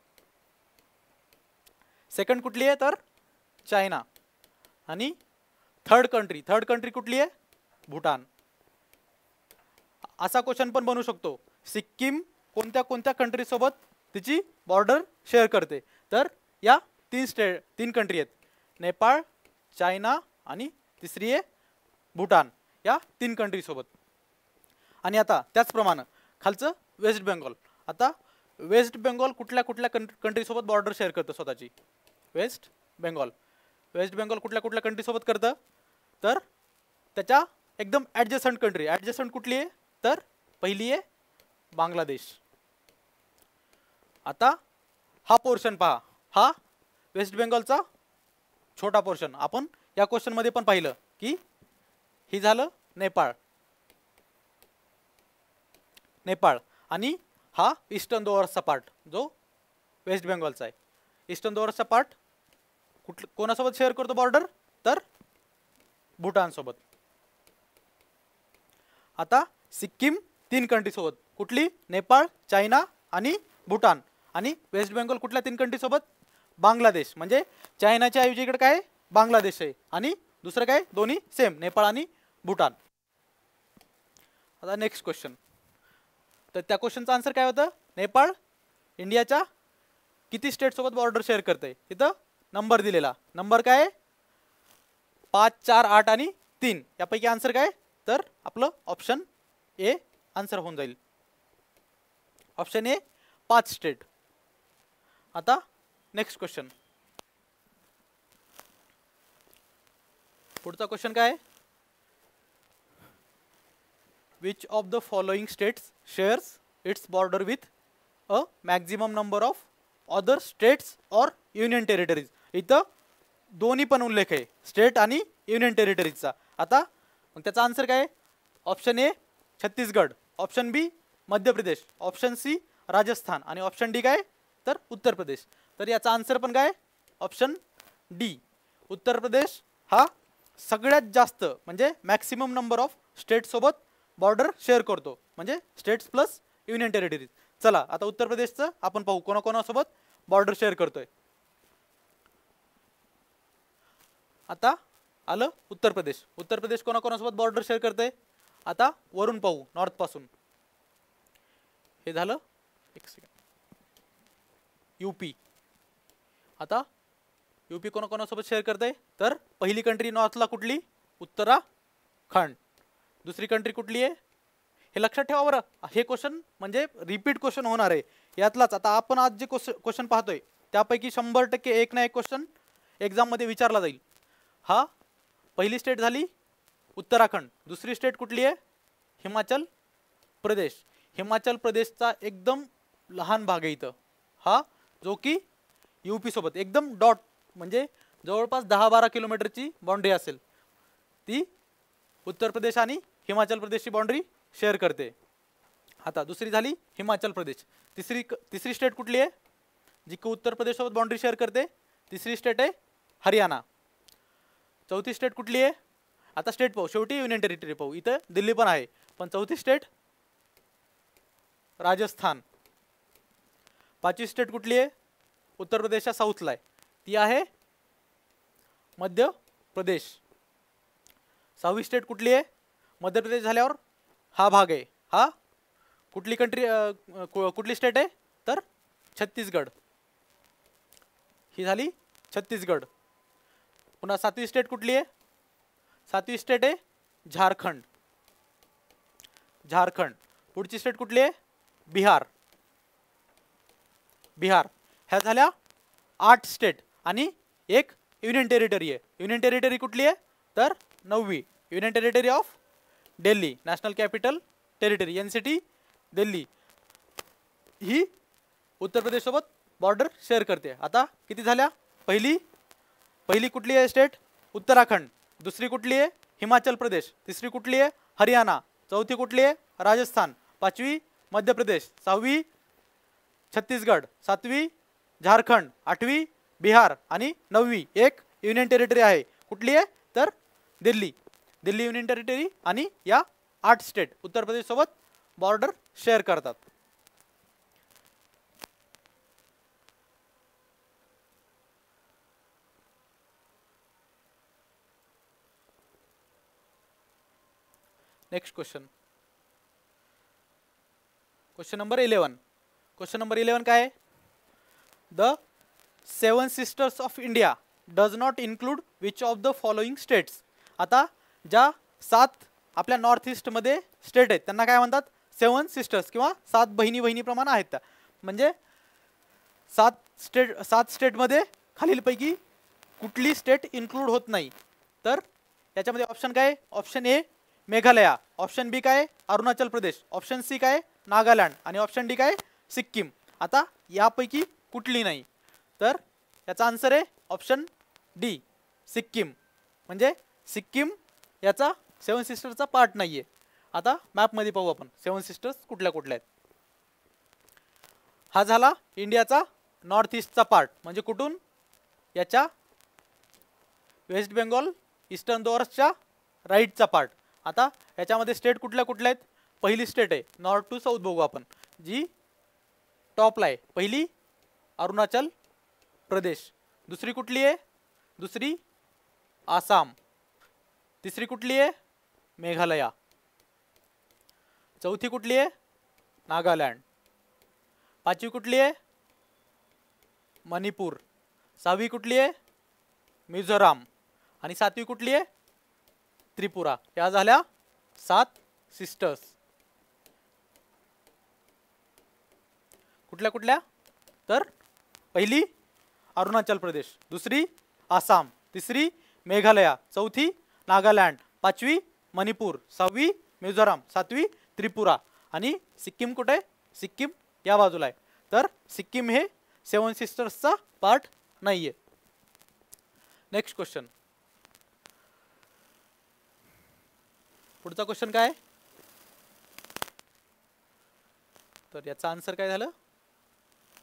सेकंड कुठली आहे तर चायना आणि थर्ड कंट्री कुठली आहे भूटान. असा क्वेश्चन पण बनू शकतो सिक्कीम कोणत्या कंट्रीसोबत तिची बॉर्डर शेअर करते. तर या 3 कंट्री आहेत नेपाळ, चायना आणि तिसरी आहे भूटान. या 3 कंट्रीसोबत. आणि आता त्याचप्रमाणे खालचं वेस्ट बेंगॉल. आता वेस्ट बेंगॉल कुठल्या कंट्रीसोबत बॉर्डर शेअर करतं स्वतःची. वेस्ट बेंगॉल कुठल्या कंट्रीसोबत करतं तर त्याच्या एकदम ॲडजस्टंट कंट्री. ॲडजस्टंट कुठली आहे तर पहिली आहे बांगलादेश. आता हा पोर्शन पहा. हा वेस्ट बेंगॉलचा छोटा पोर्शन. आपण या क्वेश्चनमध्ये पण पाहिलं की ही झालं नेपाळ आणि हा ईस्टर्न दोअर्सचा पार्ट जो वेस्ट बेंगॉलचा आहे. ईस्टर्न दोअर्सचा पार्ट कोणासोबत शेअर करतो बॉर्डर तर भूटान सोबत. आता सिक्कीम 3 कंट्रीसोबत कुठली नेपाळ, चायना आणि भूटान. आणि वेस्ट बेंगॉल कुठल्या 3 कंट्रीसोबत बांगलादेश. म्हणजे चायनाच्या ऐवजी इकडे काय बांगलादेश आहे आणि दुसरं काय दोन्ही सेम नेपाळ आणि भूटान. आता नेक्स्ट क्वेश्चन. तर त्या क्वेश्चनचं आन्सर काय होतं नेपाळ इंडियाच्या किती स्टेटसोबत बॉर्डर शेअर करते. तिथं नंबर दिलेला. नंबर काय 5, 4, 8 आणि 3. यापैकी आन्सर काय तर आपलं ऑप्शन ए आन्सर होऊन जाईल. Option A 5 state. आता नेक्स्ट क्वेश्चन. पुढचा क्वेश्चन काय आहे? Which of the following states shares its border with a maximum number of other states और युनियन टेरिटरीज. इथं दोन्ही पण उल्लेख आहे, स्टेट आणि युनियन टेरिटरीजचा. आता मग त्याचा आन्सर काय? ऑप्शन ए छत्तीसगड, ऑप्शन बी मध्य प्रदेश, ऑप्शन सी राजस्थान आणि ऑप्शन डी काय तर उत्तर प्रदेश. तर याचा आन्सर पण काय? ऑप्शन डी उत्तर प्रदेश हा सगळ्यात जास्त म्हणजे मॅक्सिमम नंबर ऑफ स्टेट सोबत बॉर्डर शेअर करतो, म्हणजे स्टेट्स प्लस युनियन टेरिटरीज. चला आता उत्तर प्रदेशचं आपण पाहू कोणाकोणासोबत बॉर्डर शेअर करतोय. आता आलं उत्तर प्रदेश. उत्तर प्रदेश कोणाकोणासोबत बॉर्डर शेअर करते? आता वरून पाहू, नॉर्थ पासून. हे झालं, एक सेकंड. यूपी. आता यूपी कोणाकोणासोबत शेअर करते? तर पहिली कंट्री नॉर्थला कुठली? उत्तराखंड. दुसरी कंट्री कुठली आहे? हे लक्षात ठेवा बरं, हे क्वेश्चन म्हणजे रिपीट क्वेश्चन होणार आहे यातलाच. आता आपण आज जे क्वेश्चन पाहतोय त्यापैकी 100% एक ना एक क्वेश्चन एक्झाम मध्ये विचारला जाईल. हा पहिली स्टेट झाली उत्तराखंड. दुसरी स्टेट कुठली आहे? हिमाचल प्रदेश. हिमाचल प्रदेशचा एकदम लहान भाग आहे इथं हा, जो की यूपी सोबत एकदम डॉट म्हणजे जवळपास 10-12 किलोमीटरची बाउंड्री असेल, ती उत्तर प्रदेश आणि हिमाचल प्रदेशची बाउंड्री शेअर करते. आता दुसरी झाली हिमाचल प्रदेश. तिसरी स्टेट कुठली आहे जी की उत्तर प्रदेश सोबत बाउंड्री शेअर करते? तिसरी स्टेट आहे हरियाणा. चौथी स्टेट कुठली आहे? आता स्टेट पाहू, शेवटी युनियन टेरिटरी पाहू. इथं दिल्ली पण आहे, पण चौथी स्टेट राजस्थान. पाचवी स्टेट कुठली आहे? उत्तर प्रदेशच्या साऊथला आहे, ती आहे मध्य प्रदेश. सहावी स्टेट कुठली आहे? मध्य प्रदेश झाल्यावर हा भाग आहे, हा कुठली कंट्री कुठली स्टेट आहे? तर छत्तीसगड. ही झाली छत्तीसगड. पुन्हा सातवी स्टेट कुठली आहे? सातवी स्टेट आहे झारखंड. झारखंड. पुढची स्टेट कुठली आहे? बिहार. बिहार. ह्या झाल्या 8 स्टेट आणि एक युनियन टेरिटरी आहे. युनियन टेरिटरी कुठली आहे? तर 9वी union territory of Delhi, national capital territory, NCT Delhi. ही उत्तर प्रदेश सोबत बॉर्डर शेअर करते. आता किती झाल्या? पहिली कुठली आहे स्टेट? उत्तराखंड. दुसरी कुठली आहे? हिमाचल प्रदेश. तिसरी कुठली आहे? हरियाणा. चौथी कुठली आहे? राजस्थान. पाचवी मध्य प्रदेश. सहावी छत्तीसगड. सातवी झारखंड. आठवी बिहार आणि 9वी एक युनियन टेरिटरी आहे. कुठली आहे? तर दिल्ली. दिल्ली युनियन टेरिटरी आणि या 8 स्टेट उत्तर प्रदेश सोबत बॉर्डर शेअर करतात. Next question, question number 11. Question number 11 काय आहे? The 7 sisters of India does not include which of the following states. आता ज्या 7 आपल्या नॉर्थ ईस्ट मध्ये स्टेट आहेत त्यांना काय म्हणतात? 7 सिस्टर्स किंवा 7 बहिणी प्रमाण आहेत त्या. म्हणजे 7 स्टेटमध्ये खालीलपैकी कुठली स्टेट इन्क्लूड होत नाही. तर याच्यामध्ये ऑप्शन काय? ऑप्शन ए मेघालया, ऑप्शन बी काय अरुणाचल प्रदेश, ऑप्शन सी काय नागालँड आणि ऑप्शन डी काय सिक्कीम. आता यापैकी कुठली नाही, तर याचा आन्सर आहे ऑप्शन डी सिक्कीम. म्हणजे सिक्कीम याचा 7 सिस्टर्सचा पार्ट नाहीये. आता मॅपमध्ये पाहू आपण 7 सिस्टर्स कुठल्या कुठल्या आहेत. हा झाला इंडियाचा नॉर्थ ईस्टचा पार्ट, म्हणजे कुठून? याच्या वेस्ट बेंगॉल ईस्टर्न दोर्सच्या राईटचा पार्ट. आता याच्यामध्ये स्टेट कुठल्या कुठल्या आहेत? पहिली स्टेट आहे नॉर्थ टू साऊथ बघू आपण, जी टॉपला आहे. पहिली अरुणाचल प्रदेश. दुसरी कुठली आहे? दुसरी आसाम. तिसरी कुठली आहे? मेघालया. चौथी कुठली आहे? नागालँड. पाचवी कुठली आहे? मणिपूर. सहावी कुठली आहे? मिझोराम. आणि सातवी कुठली आहे? त्रिपुरा. या झाल्या 7 सिस्टर्स. कुठल्या कुठल्या तर पहिली अरुणाचल प्रदेश, दुसरी आसाम, तिसरी मेघालया, चौथी नागालँड, पाचवी मणिपूर, सहावी मिझोराम, सातवी त्रिपुरा आणि सिक्कीम कुठे, सिक्कीम या बाजूला आहे. तर सिक्कीम हे 7 सिस्टर्सचा पार्ट नाहीये. Next question. पुढचा क्वेश्चन काय, तर याचा आन्सर काय झालं,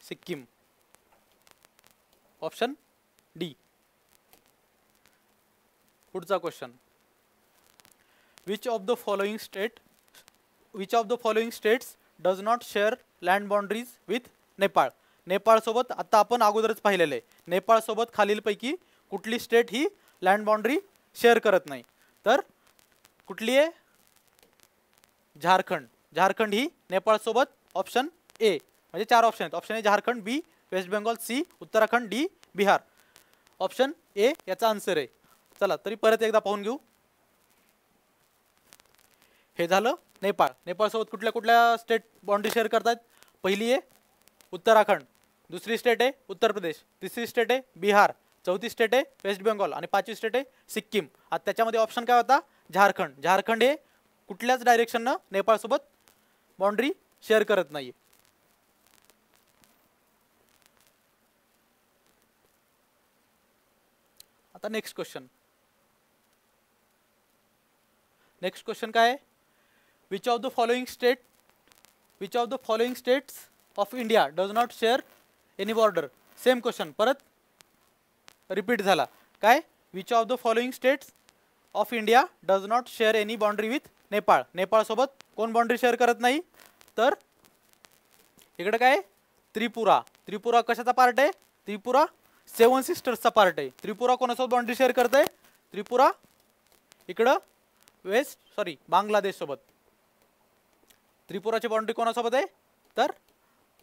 सिक्कीम, ऑप्शन डी. पुढचा question. Which of the following states does not share land boundaries with Nepal. Nepal सोबत आता आपण अगोदरच पाहिलेलं आहे, नेपाळ सोबत खालीलपैकी कुठली स्टेट ही लँड बाउंड्री शेअर करत नाही. तर कुठली आहे, झारखंड. झारखंड ही नेपाळ सोबत ऑप्शन ए, म्हणजे 4 ऑप्शन आहेत. Option A Jharkhand, B West Bengal, C Uttarakhand, D Bihar. Option A याचा आन्सर आहे. चला तरी परत एकदा पाहून घेऊ. हे झालं नेपाळ. नेपाळ सोबत कुठल्या कुठल्या स्टेट बाउंड्री शेअर करतात, पहिली आहे उत्तराखंड, दुसरी स्टेट आहे उत्तर प्रदेश, तिसरी स्टेट आहे बिहार, चौथी स्टेट आहे वेस्ट बेंगॉल आणि पाचवी स्टेट आहे सिक्कीम. आता त्याच्यामध्ये ऑप्शन काय होता, झारखंड. झारखंड हे कुठल्याच डायरेक्शननं नेपाळ सोबत बाउंड्री शेअर करत नाही. आता नेक्स्ट क्वेश्चन. नेक्स्ट क्वेश्चन काय आहे, which of the following states of India does not share any border. Same question परत रिपीट झाला. काय, which of the following states of India does not share any boundary with Nepal. Nepal सोबत कोण boundary share करत नाही, तर इकडे काय, त्रिपुरा. त्रिपुरा कशाचा पार्ट आहे, त्रिपुरा 7 सिस्टर्सचा पार्ट आहे. त्रिपुरा कोणासोबत बाउंड्री शेअर करते, त्रिपुरा इकडं बांगलादेश सोबत. त्रिपुराची बाउंड्री कोणासोबत आहे, तर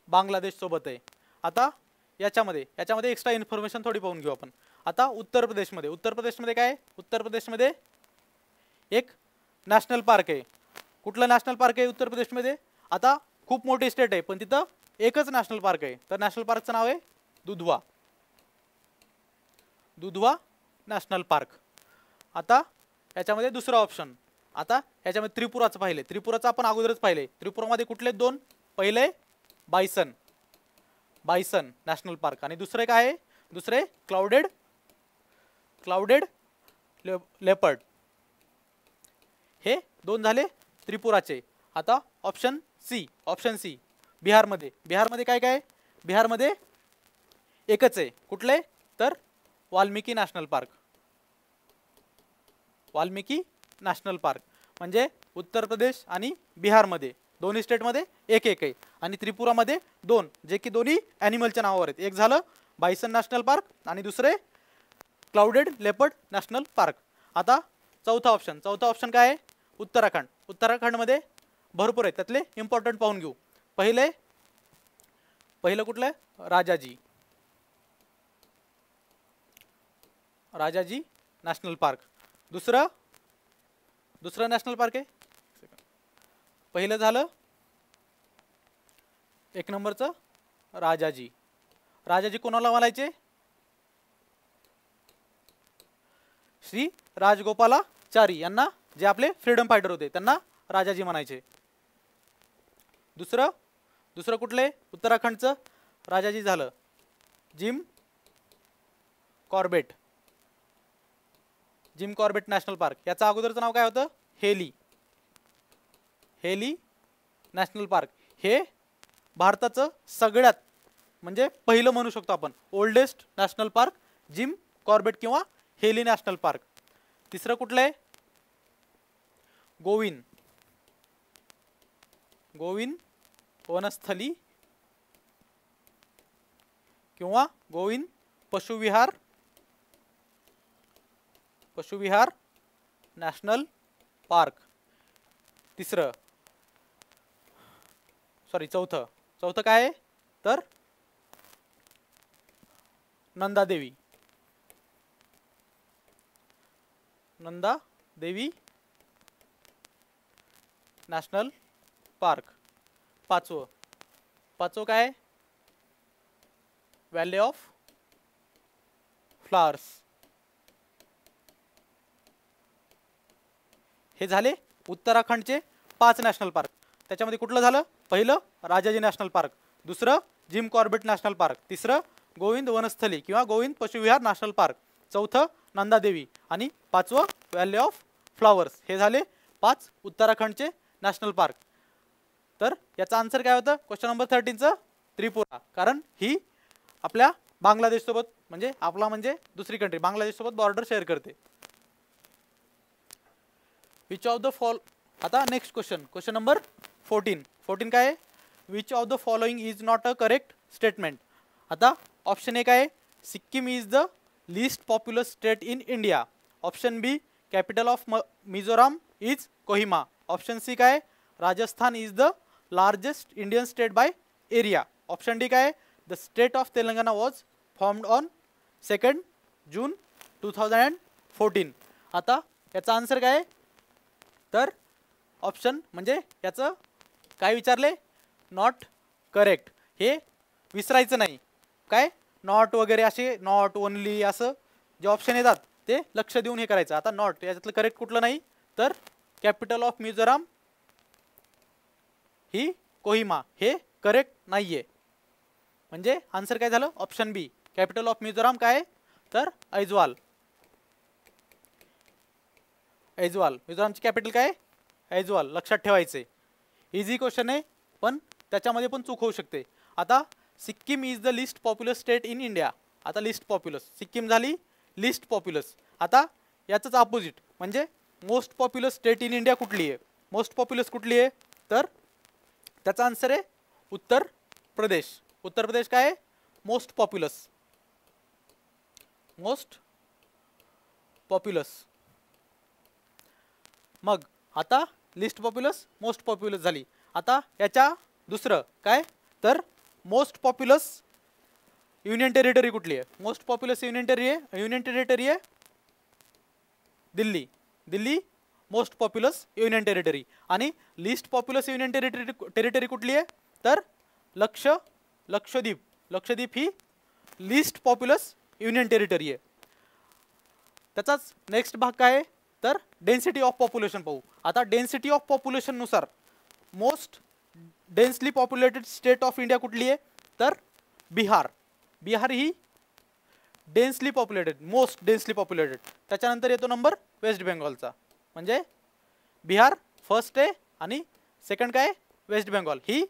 बांगलादेश सोबत आहे. आता याच्यामध्ये एक्स्ट्रा इन्फॉर्मेशन थोडी पाहून घेऊ आपण. आता उत्तर प्रदेशमध्ये काय आहे, उत्तर प्रदेशमध्ये एक नॅशनल पार्क आहे. कुठलं नॅशनल पार्क आहे उत्तर प्रदेशमध्ये, आता खूप मोठी स्टेट आहे पण तिथं एकच नॅशनल पार्क आहे. तर नॅशनल पार्कचं नाव आहे दुधवा नॅशनल पार्क. आता याच्यामध्ये दुसरा ऑप्शन, आता याच्यामध्ये त्रिपुराचं पाहिले, त्रिपुराचं आपण अगोदरच पाहिले. त्रिपुरामध्ये कुठले दोन, पहिले बायसन नॅशनल पार्क आणि दुसरे काय आहे, दुसरे क्लाउडेड लेपर्ड. हे दोन झाले त्रिपुराचे. आता ऑप्शन सी बिहारमध्ये काय काय, बिहारमध्ये एकच आहे. कुठले, तर वाल्मिकी नॅशनल पार्क. म्हणजे उत्तर प्रदेश आणि बिहारमध्ये दोन्ही स्टेटमध्ये एक आहे आणि त्रिपुरामध्ये 2, जे की दोन्ही ॲनिमलच्या नावावर आहेत. एक झालं बायसन नॅशनल पार्क आणि दुसरे क्लाउडेड लेपर्ड नॅशनल पार्क. आता चौथा ऑप्शन काय आहे, उत्तराखंडमध्ये भरपूर आहेत, त्यातले इम्पॉर्टंट पाहून घेऊ. पहिलं कुठलं, राजाजी नॅशनल पार्क. दुसरं नॅशनल पार्क आहे, पहिलं झालं 1 नंबरचं राजाजी कोणाला म्हणायचे, श्री राजगोपालाचारी यांना, जे आपले फ्रीडम फायटर होते त्यांना राजाजी म्हणायचे. दुसरं कुठले, उत्तराखंडचं राजाजी झालं जिम कॉर्बेट नॅशनल पार्क. याचा अगोदरचं नाव काय होतं, हेली नॅशनल पार्क. हे भारताचं सगळ्यात म्हणजे पहिलं म्हणू शकतो आपण oldest national park, Jim Corbett किंवा हेली नॅशनल पार्क. तिसरं कुठलं आहे, गोविंद वनस्थली किंवा गोविंद पशुविहार नॅशनल पार्क. चौथं काय आहे, तर नंदादेवी नॅशनल पार्क. पाचवं काय आहे, व्हॅली ऑफ फ्लावर्स. हे झाले उत्तराखंडचे 5 नॅशनल पार्क. त्याच्यामध्ये कुठलं झालं? पहिलं राजाजी नॅशनल पार्क, दुसरं जिम कॉर्बेट नॅशनल पार्क, तिसरं गोविंद वनस्थली किंवा गोविंद पशुविहार नॅशनल पार्क, चौथं नंदादेवी आणि पाचवं व्हॅली ऑफ फ्लावर्स. हे झाले 5 उत्तराखंडचे नॅशनल पार्क. तर याचा आन्सर काय होतं? क्वेश्चन नंबर 13चं त्रिपुरा, कारण ही आपल्या बांगलादेशसोबत म्हणजे आपला म्हणजे दुसरी कंट्री बांगलादेशसोबत बॉर्डर शेअर करते. विच ऑफ द आता नेक्स्ट क्वेश्चन नंबर 14 काय आहे? Which of the following is not a correct statement. आता ऑप्शन ए काय आहे? Sikkim is the least populous state in India. Option B capital of Mizoram is Kohima. Option C काय? Rajasthan is the largest Indian state by area. Option D काय? The state of Telangana was formed on 2 जून 2014. आता याचा answer काय? तर option म्हणजे याचं काय विचारले? Not correct. हे विसरायचं नाही. काय नॉट वगैरे असे नॉट ओनली असं जे ऑप्शन येतात ते लक्ष देऊन हे करायचं. आता नॉट याच्यातलं करेक्ट कुठलं नाही, तर कॅपिटल ऑफ मिझोराम ही कोहिमा, हे करेक्ट नाहीये. म्हणजे आन्सर काय झालं? Option B capital of Mizoram काय? तर ऐजवाल. मिझोरामची कॅपिटल काय? ऐजवाल. लक्षात ठेवायचे. इझी क्वेश्चन आहे, पण त्याच्यामध्ये पण चूक होऊ शकते. आता Sikkim is the least populous state in India. आता लिस्ट पॉप्युलस, सिक्कीम झाली लिस्ट पॉप्युलस. आता याचंच अपोजिट म्हणजे most populous state in India कुठली आहे? मोस्ट पॉप्युलस कुठली आहे? तर त्याचा आन्सर आहे उत्तर प्रदेश. उत्तर प्रदेश काय आहे? Most populous. मग आता लिस्ट पॉप्युलस मोस्ट पॉप्युलस झाली. आता याच्या दुसरं काय? तर मोस्ट पॉप्युलस युनियन टेरिटरी कुठली आहे? मोस्ट पॉप्युलस युनियन टेरिटरी आहे Delhi. Delhi most populous union territory. आणि लिस्ट पॉप्युलस युनियन टेरिटरी कुठली आहे? तर लक्षद्वीप. लक्षद्वीप ही लिस्ट पॉप्युलस युनियन टेरिटरी आहे. त्याचाच नेक्स्ट भाग काय आहे? तर डेन्सिटी ऑफ पॉप्युलेशन पाहू. आता डेन्सिटी ऑफ पॉप्युलेशन नुसार most densely populated state of India कुठली आहे? तर बिहार. बिहार ही densely populated, most densely populated. त्याच्यानंतर येतो नंबर वेस्ट बेंगॉलचा. म्हणजे बिहार फर्स्ट आहे आणि सेकंड काय? वेस्ट बेंगॉल. ही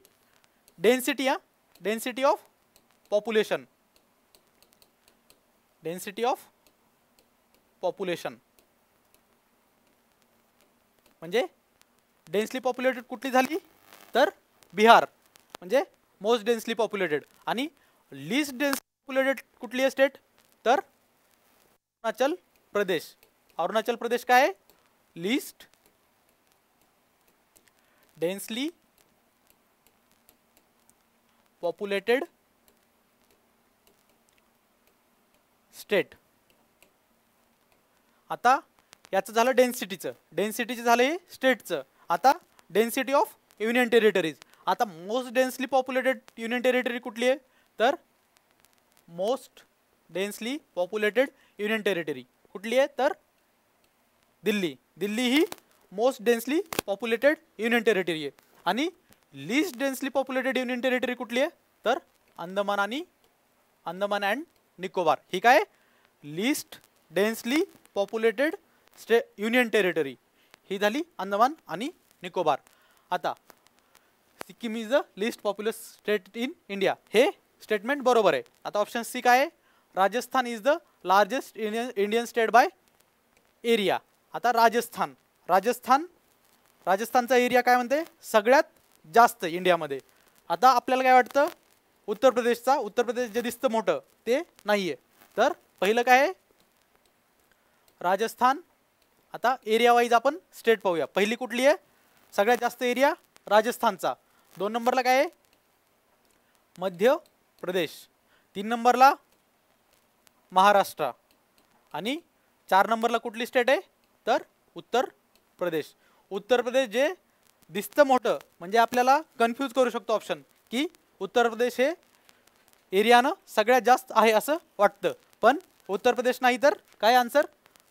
density density of population. Density of population म्हणजे डेन्सली पॉप्युलेटेड कुठली झाली? तर बिहार म्हणजे मोस्ट डेन्सली पॉप्युलेटेड. आणि लिस्ट डेन्सली पॉप्युलेटेड कुठली आहे स्टेट? तर अरुणाचल प्रदेश. अरुणाचल प्रदेश काय आहे? Least densely populated state. आता याचं झालं डेन्सिटीचं झालं हे स्टेटचं. आता डेन्सिटी ऑफ युनियन टेरिटरीज. आता most densely populated union territory कुठली आहे? तर most densely populated union territory कुठली आहे? तर दिल्ली. दिल्ली ही most densely populated union territory आहे. आणि least densely populated union territory कुठली आहे? तर अंदमान अँड निकोबार. ही काय? Least densely populated union territory. ही झाली अंदमान आणि निकोबार. आता Sikkim is the least populous state in India. हे स्टेटमेंट बरोबर आहे. आता ऑप्शन सी काय आहे? Rajasthan is the largest Indian state by area. आता राजस्थानचा एरिया काय म्हणते? सगळ्यात जास्त इंडियामध्ये. आता आपल्याला काय वाटतं? उत्तर प्रदेश जे दिसतं मोठं ते नाहीये. तर पहिलं काय आहे? राजस्थान. आता एरिया वाईज आपण स्टेट पाहूया. पहिली कुठली आहे? सगळ्यात जास्त एरिया राजस्थानचा. 2 नंबरला काय आहे? मध्य प्रदेश. 3 नंबरला महाराष्ट्र. आणि 4 नंबरला कुठली स्टेट आहे? तर उत्तर प्रदेश. उत्तर प्रदेश जे दिसतं मोठं म्हणजे आपल्याला कन्फ्यूज करू शकतो ऑप्शन की उत्तर प्रदेश हे एरियानं सगळ्यात जास्त आहे असं वाटतं, पण उत्तर प्रदेश नाही. तर काय आन्सर?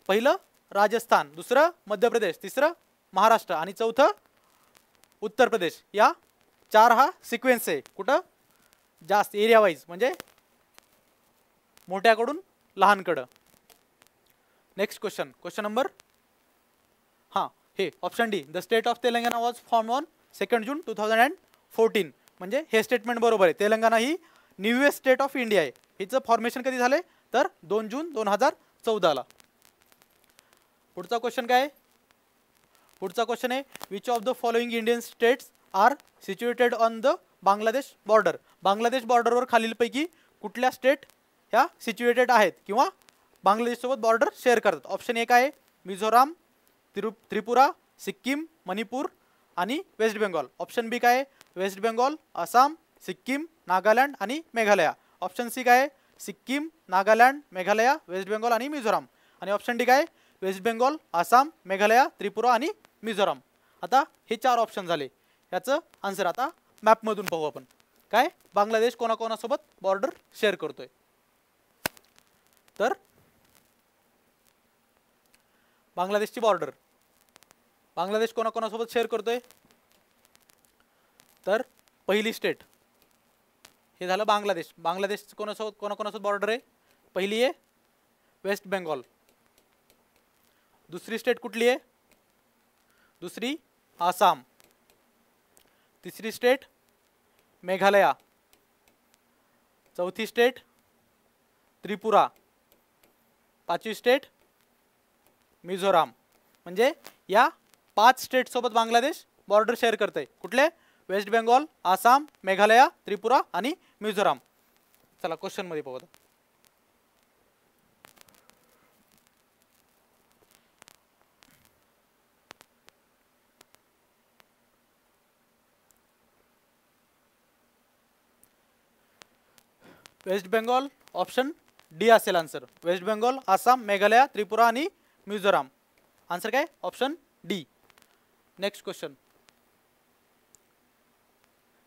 पहिलं राजस्थान, दुसरं मध्य प्रदेश, तिसरं महाराष्ट्र आणि चौथं उत्तर प्रदेश. या 4 हा सिक्वेन्स आहे. कुठं जास्त एरिया वाईज, म्हणजे मोठ्याकडून लहानकडं. नेक्स्ट क्वेश्चन, क्वेश्चन नंबर हे option D. The state of Telangana was form on 2 जून 2014. म्हणजे हे स्टेटमेंट बरोबर आहे. तेलंगणा ही न्यूएस्ट स्टेट ऑफ इंडिया आहे. हिचं फॉर्मेशन कधी झाले? तर 2 जून 2014ला. पुढचा क्वेश्चन काय? पुढचा क्वेश्चन आहे which of the following Indian states are situated on the Bangladesh border. Bangladesh बॉर्डरवर खालीलपैकी कुठल्या स्टेट ह्या सिच्युएटेड आहेत किंवा बांगलादेशसोबत बॉर्डर शेअर करतात? ऑप्शन 1 आहे मिझोराम, त्रिपुरा, सिक्कीम, मणिपूर आणि वेस्ट बेंगॉल. ऑप्शन बी काय? वेस्ट बेंगॉल, आसाम, सिक्कीम, नागालँड आणि मेघालया. ऑप्शन सी काय? सिक्कीम, नागालँड, मेघालया, वेस्ट बेंगॉल आणि मिझोराम. आणि ऑप्शन डी काय? वेस्ट बेंगॉल, आसाम, मेघालया, त्रिपुरा आणि मिझोराम. आता हे 4 ऑप्शन झाले. याचं आन्सर आता मॅपमधून पाहू आपण. काय बांगलादेश कोणाकोणासोबत बॉर्डर शेअर करतोय? तर बांगलादेशची बॉर्डर बांगलादेश कोणाकोणासोबत शेअर करतोय? तर पहिली स्टेट हे झालं बांगलादेश. बांगलादेश कोणाकोणासोबत बॉर्डर आहे? पहिली आहे वेस्ट बेंगॉल. दुसरी स्टेट कुठली आहे? दुसरी आसाम. तिसरी स्टेट मेघालया. चौथी स्टेट त्रिपुरा. 5वी स्टेट मिझोराम. म्हणजे या 5 स्टेट सोबत बांगलादेश बॉर्डर शेअर करते. कुठले? वेस्ट बेंगॉल, आसाम, मेघालया, त्रिपुरा आणि मिझोराम. चला क्वेश्चन मध्ये पाहू. वेस्ट बेंगॉल ऑप्शन डी असेल आन्सर. वेस्ट बेंगॉल, आसाम, मेघालया, त्रिपुरा आणि मिझोराम. आन्सर काय? Option D. Next question.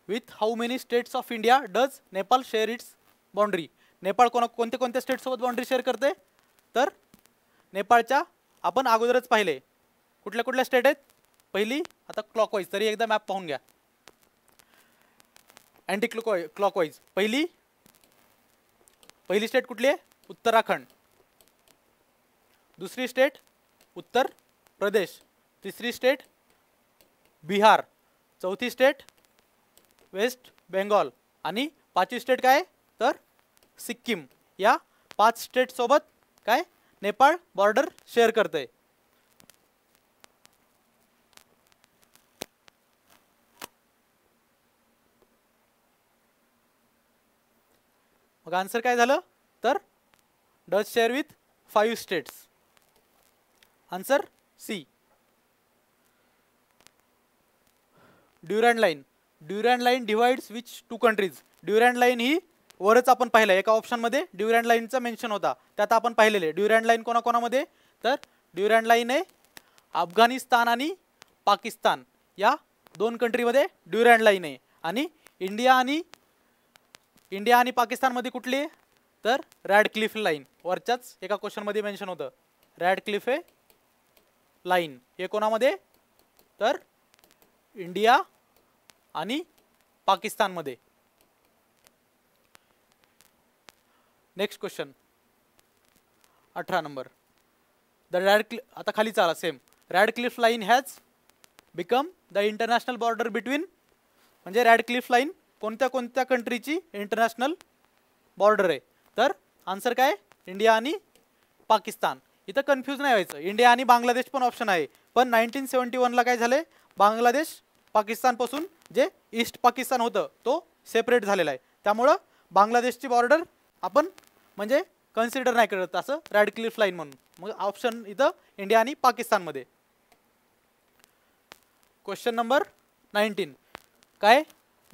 With how many states of India does Nepal share its boundary. Nepal कोणत्या कोणत्या स्टेट सोबत बाउंड्री शेअर करते? तर नेपाळच्या आपण अगोदरच पाहिले कुठल्या कुठल्या स्टेट आहेत. पहिली आता क्लॉकवाईज, तरी एकदा मॅप पाहून घ्या. अँटी क्लॉकवाईज पहिली स्टेट कुठली आहे? उत्तराखंड. दुसरी स्टेट उत्तर प्रदेश. तिसरी स्टेट बिहार. चौथी स्टेट वेस्ट बेंगॉल आणि 5वी स्टेट काय? तर सिक्कीम. या 5 स्टेट सोबत काय नेपाळ बॉर्डर शेअर करते. मग आन्सर काय झालं? तर does share with 5 states. Answer C. Durand line. Durand line divides which 2 countries. Durand line ही वरच आपण पाहिलं एका ऑप्शनमध्ये ड्युरँड लाईनचा मेन्शन होता, त्यात आपण पाहिलेले. Durand line कोणाकोणामध्ये? तर ड्युरँड लाईन आहे अफगाणिस्तान आणि पाकिस्तान या 2 कंट्रीमध्ये ड्युरँड लाईन आहे. आणि इंडिया आणि पाकिस्तानमध्ये कुठली आहे? तर रॅडक्लिफ लाईन. वरच्याच एका क्वेश्चनमध्ये मेन्शन होतं रॅडक्लिफ लाईन. हे कोणामध्ये? तर इंडिया आणि पाकिस्तानमध्ये. Next question 18 number. द आता खाली चाला same. Radcliffe line has become the international border between. म्हणजे रॅडक्लिफ लाईन कोणत्या कोणत्या कंट्रीची इंटरनॅशनल बॉर्डर आहे? तर आन्सर काय? इंडिया आणि पाकिस्तान. इथं कन्फ्यूज नाही व्हायचं. इंडिया आणि बांगलादेश पण ऑप्शन आहे, पण 1971ला काय झाले? बांगलादेश पाकिस्तानपासून जे ईस्ट पाकिस्तान होतं तो सेपरेट झालेला आहे. त्यामुळं बांगलादेशची बॉर्डर आपण म्हणजे कन्सिडर नाही करत असं रॅडक्लिफ लाईन म्हणून. मग ऑप्शन इथं इंडिया आणि पाकिस्तानमध्ये. क्वेश्चन नंबर 19 काय?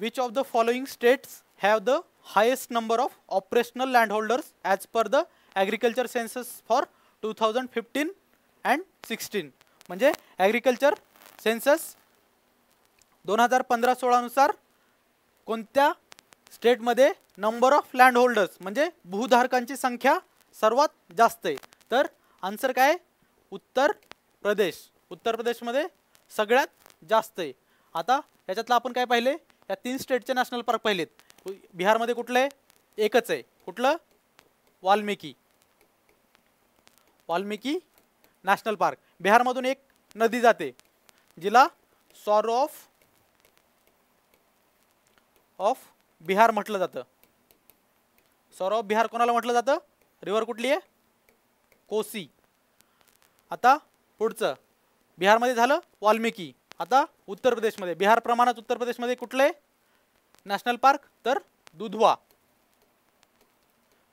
Which of the following states have the highest number of operational land holders as per the agriculture census for 2015 and 16. म्हणजे ॲग्रिकल्चर सेन्सस 2015-16 नुसार कोणत्या स्टेटमध्ये नंबर ऑफ लँड होल्डर्स म्हणजे भूधारकांची संख्या सर्वात जास्त आहे. तर आन्सर काय? उत्तर प्रदेश. उत्तर प्रदेशमध्ये सगळ्यात जास्त आहे. आता याच्यातलं आपण काय पाहिले? या 3 स्टेटचे नॅशनल पार्क पाहिलेत. बिहारमध्ये कुठलं आहे? एकच आहे. कुठलं? वाल्मिकी. Valmiki national park. बिहारमधून एक नदी जाते जिला सॉरो ऑफ बिहार म्हटलं जातं. सॉरो ऑफ बिहार कोणाला म्हटलं जातं? रिव्हर कुठली आहे? कोसी. आता पुढचं बिहारमध्ये झालं वाल्मिकी. आता उत्तर प्रदेशमध्ये, बिहार प्रमाणात उत्तर प्रदेशमध्ये कुठले नॅशनल पार्क? तर दुधवा.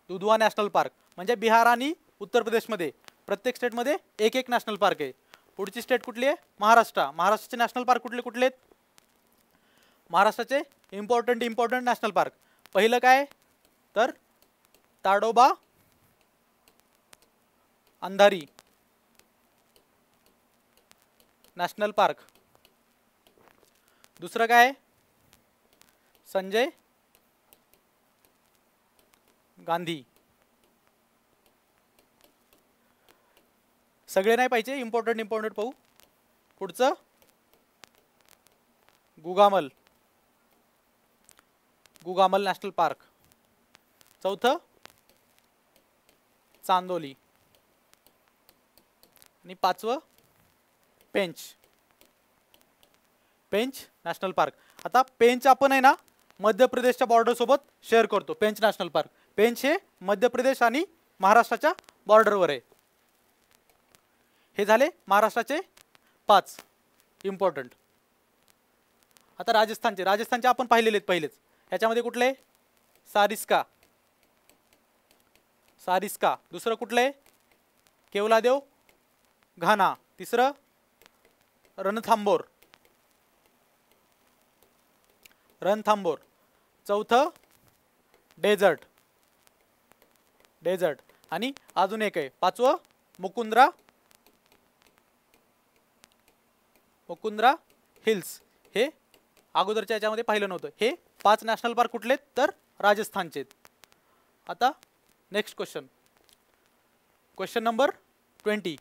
Dudhwa national park. म्हणजे बिहार आणि उत्तर प्रदेशमध्ये प्रत्येक स्टेटमध्ये एक एक नॅशनल पार्क आहे. पुढची स्टेट कुठली आहे? महाराष्ट्र. महाराष्ट्राचे नॅशनल पार्क कुठले कुठले आहेत? महाराष्ट्राचे इम्पॉर्टंट नॅशनल पार्क. पहिलं काय? तर ताडोबा अंधारी नॅशनल पार्क. दुसरं काय? संजय गांधी. सगळे नाही पाहिजे, इम्पॉर्टंट पाहू. पुढचं गुगामल. Gugamal national park. चौथं चांदोली. आणि पाचवं पेंच. Pench national park. आता पेंच आपण आहे ना मध्य प्रदेशच्या बॉर्डर सोबत शेअर करतो. Pench national park. पेंच हे मध्य प्रदेश आणि महाराष्ट्राच्या बॉर्डरवर आहे. हे झाले महाराष्ट्राचे 5 इम्पॉर्टंट. आता राजस्थानचे आपण पाहिलेले आहेत पहिलेच. याच्यामध्ये कुठले? सारिस्का. सारिस्का. दुसरं कुठले? केवलादेव घाना. तिसरं रणथांबोर. रणथांबोर. चौथं डेझर्ट. डेझर्ट. आणि अजून एक आहे पाचवं मुकुंद्रा. मुकुंद्रा हिल्स. हे अगोदरच्या याच्यामध्ये पाहिलं नव्हतं. हे 5 नॅशनल पार्क कुठलेत? तर राजस्थानचे. आता next question. Question number 20.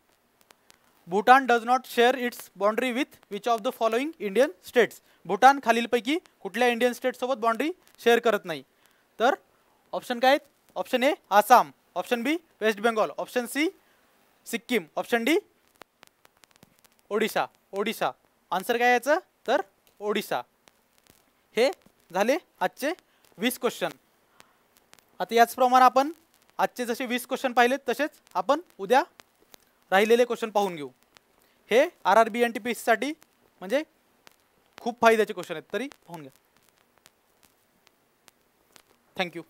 Bhutan does not share its boundary with which of the following Indian states. Bhutan खालीलपैकी कुठल्या इंडियन स्टेट सोबत बाउंड्री शेअर करत नाही? तर ऑप्शन काय आहेत? Option A Assam. Option B West Bengal. Option C Sikkim. Option D Odisha. Odisha. Answer काय याचं? तर ओडिशा. हे झाले आजचे 20 क्वेश्चन. आता याचप्रमाणे आपण आजचे जसे 20 क्वेश्चन पाहिलेत तसेच आपण उद्या राहिलेले क्वेश्चन पाहून घेऊ. हे RRB NTPC साठी म्हणजे खूप फायद्याचे क्वेश्चन आहेत, तरी पाहून घ्या. थँक्यू.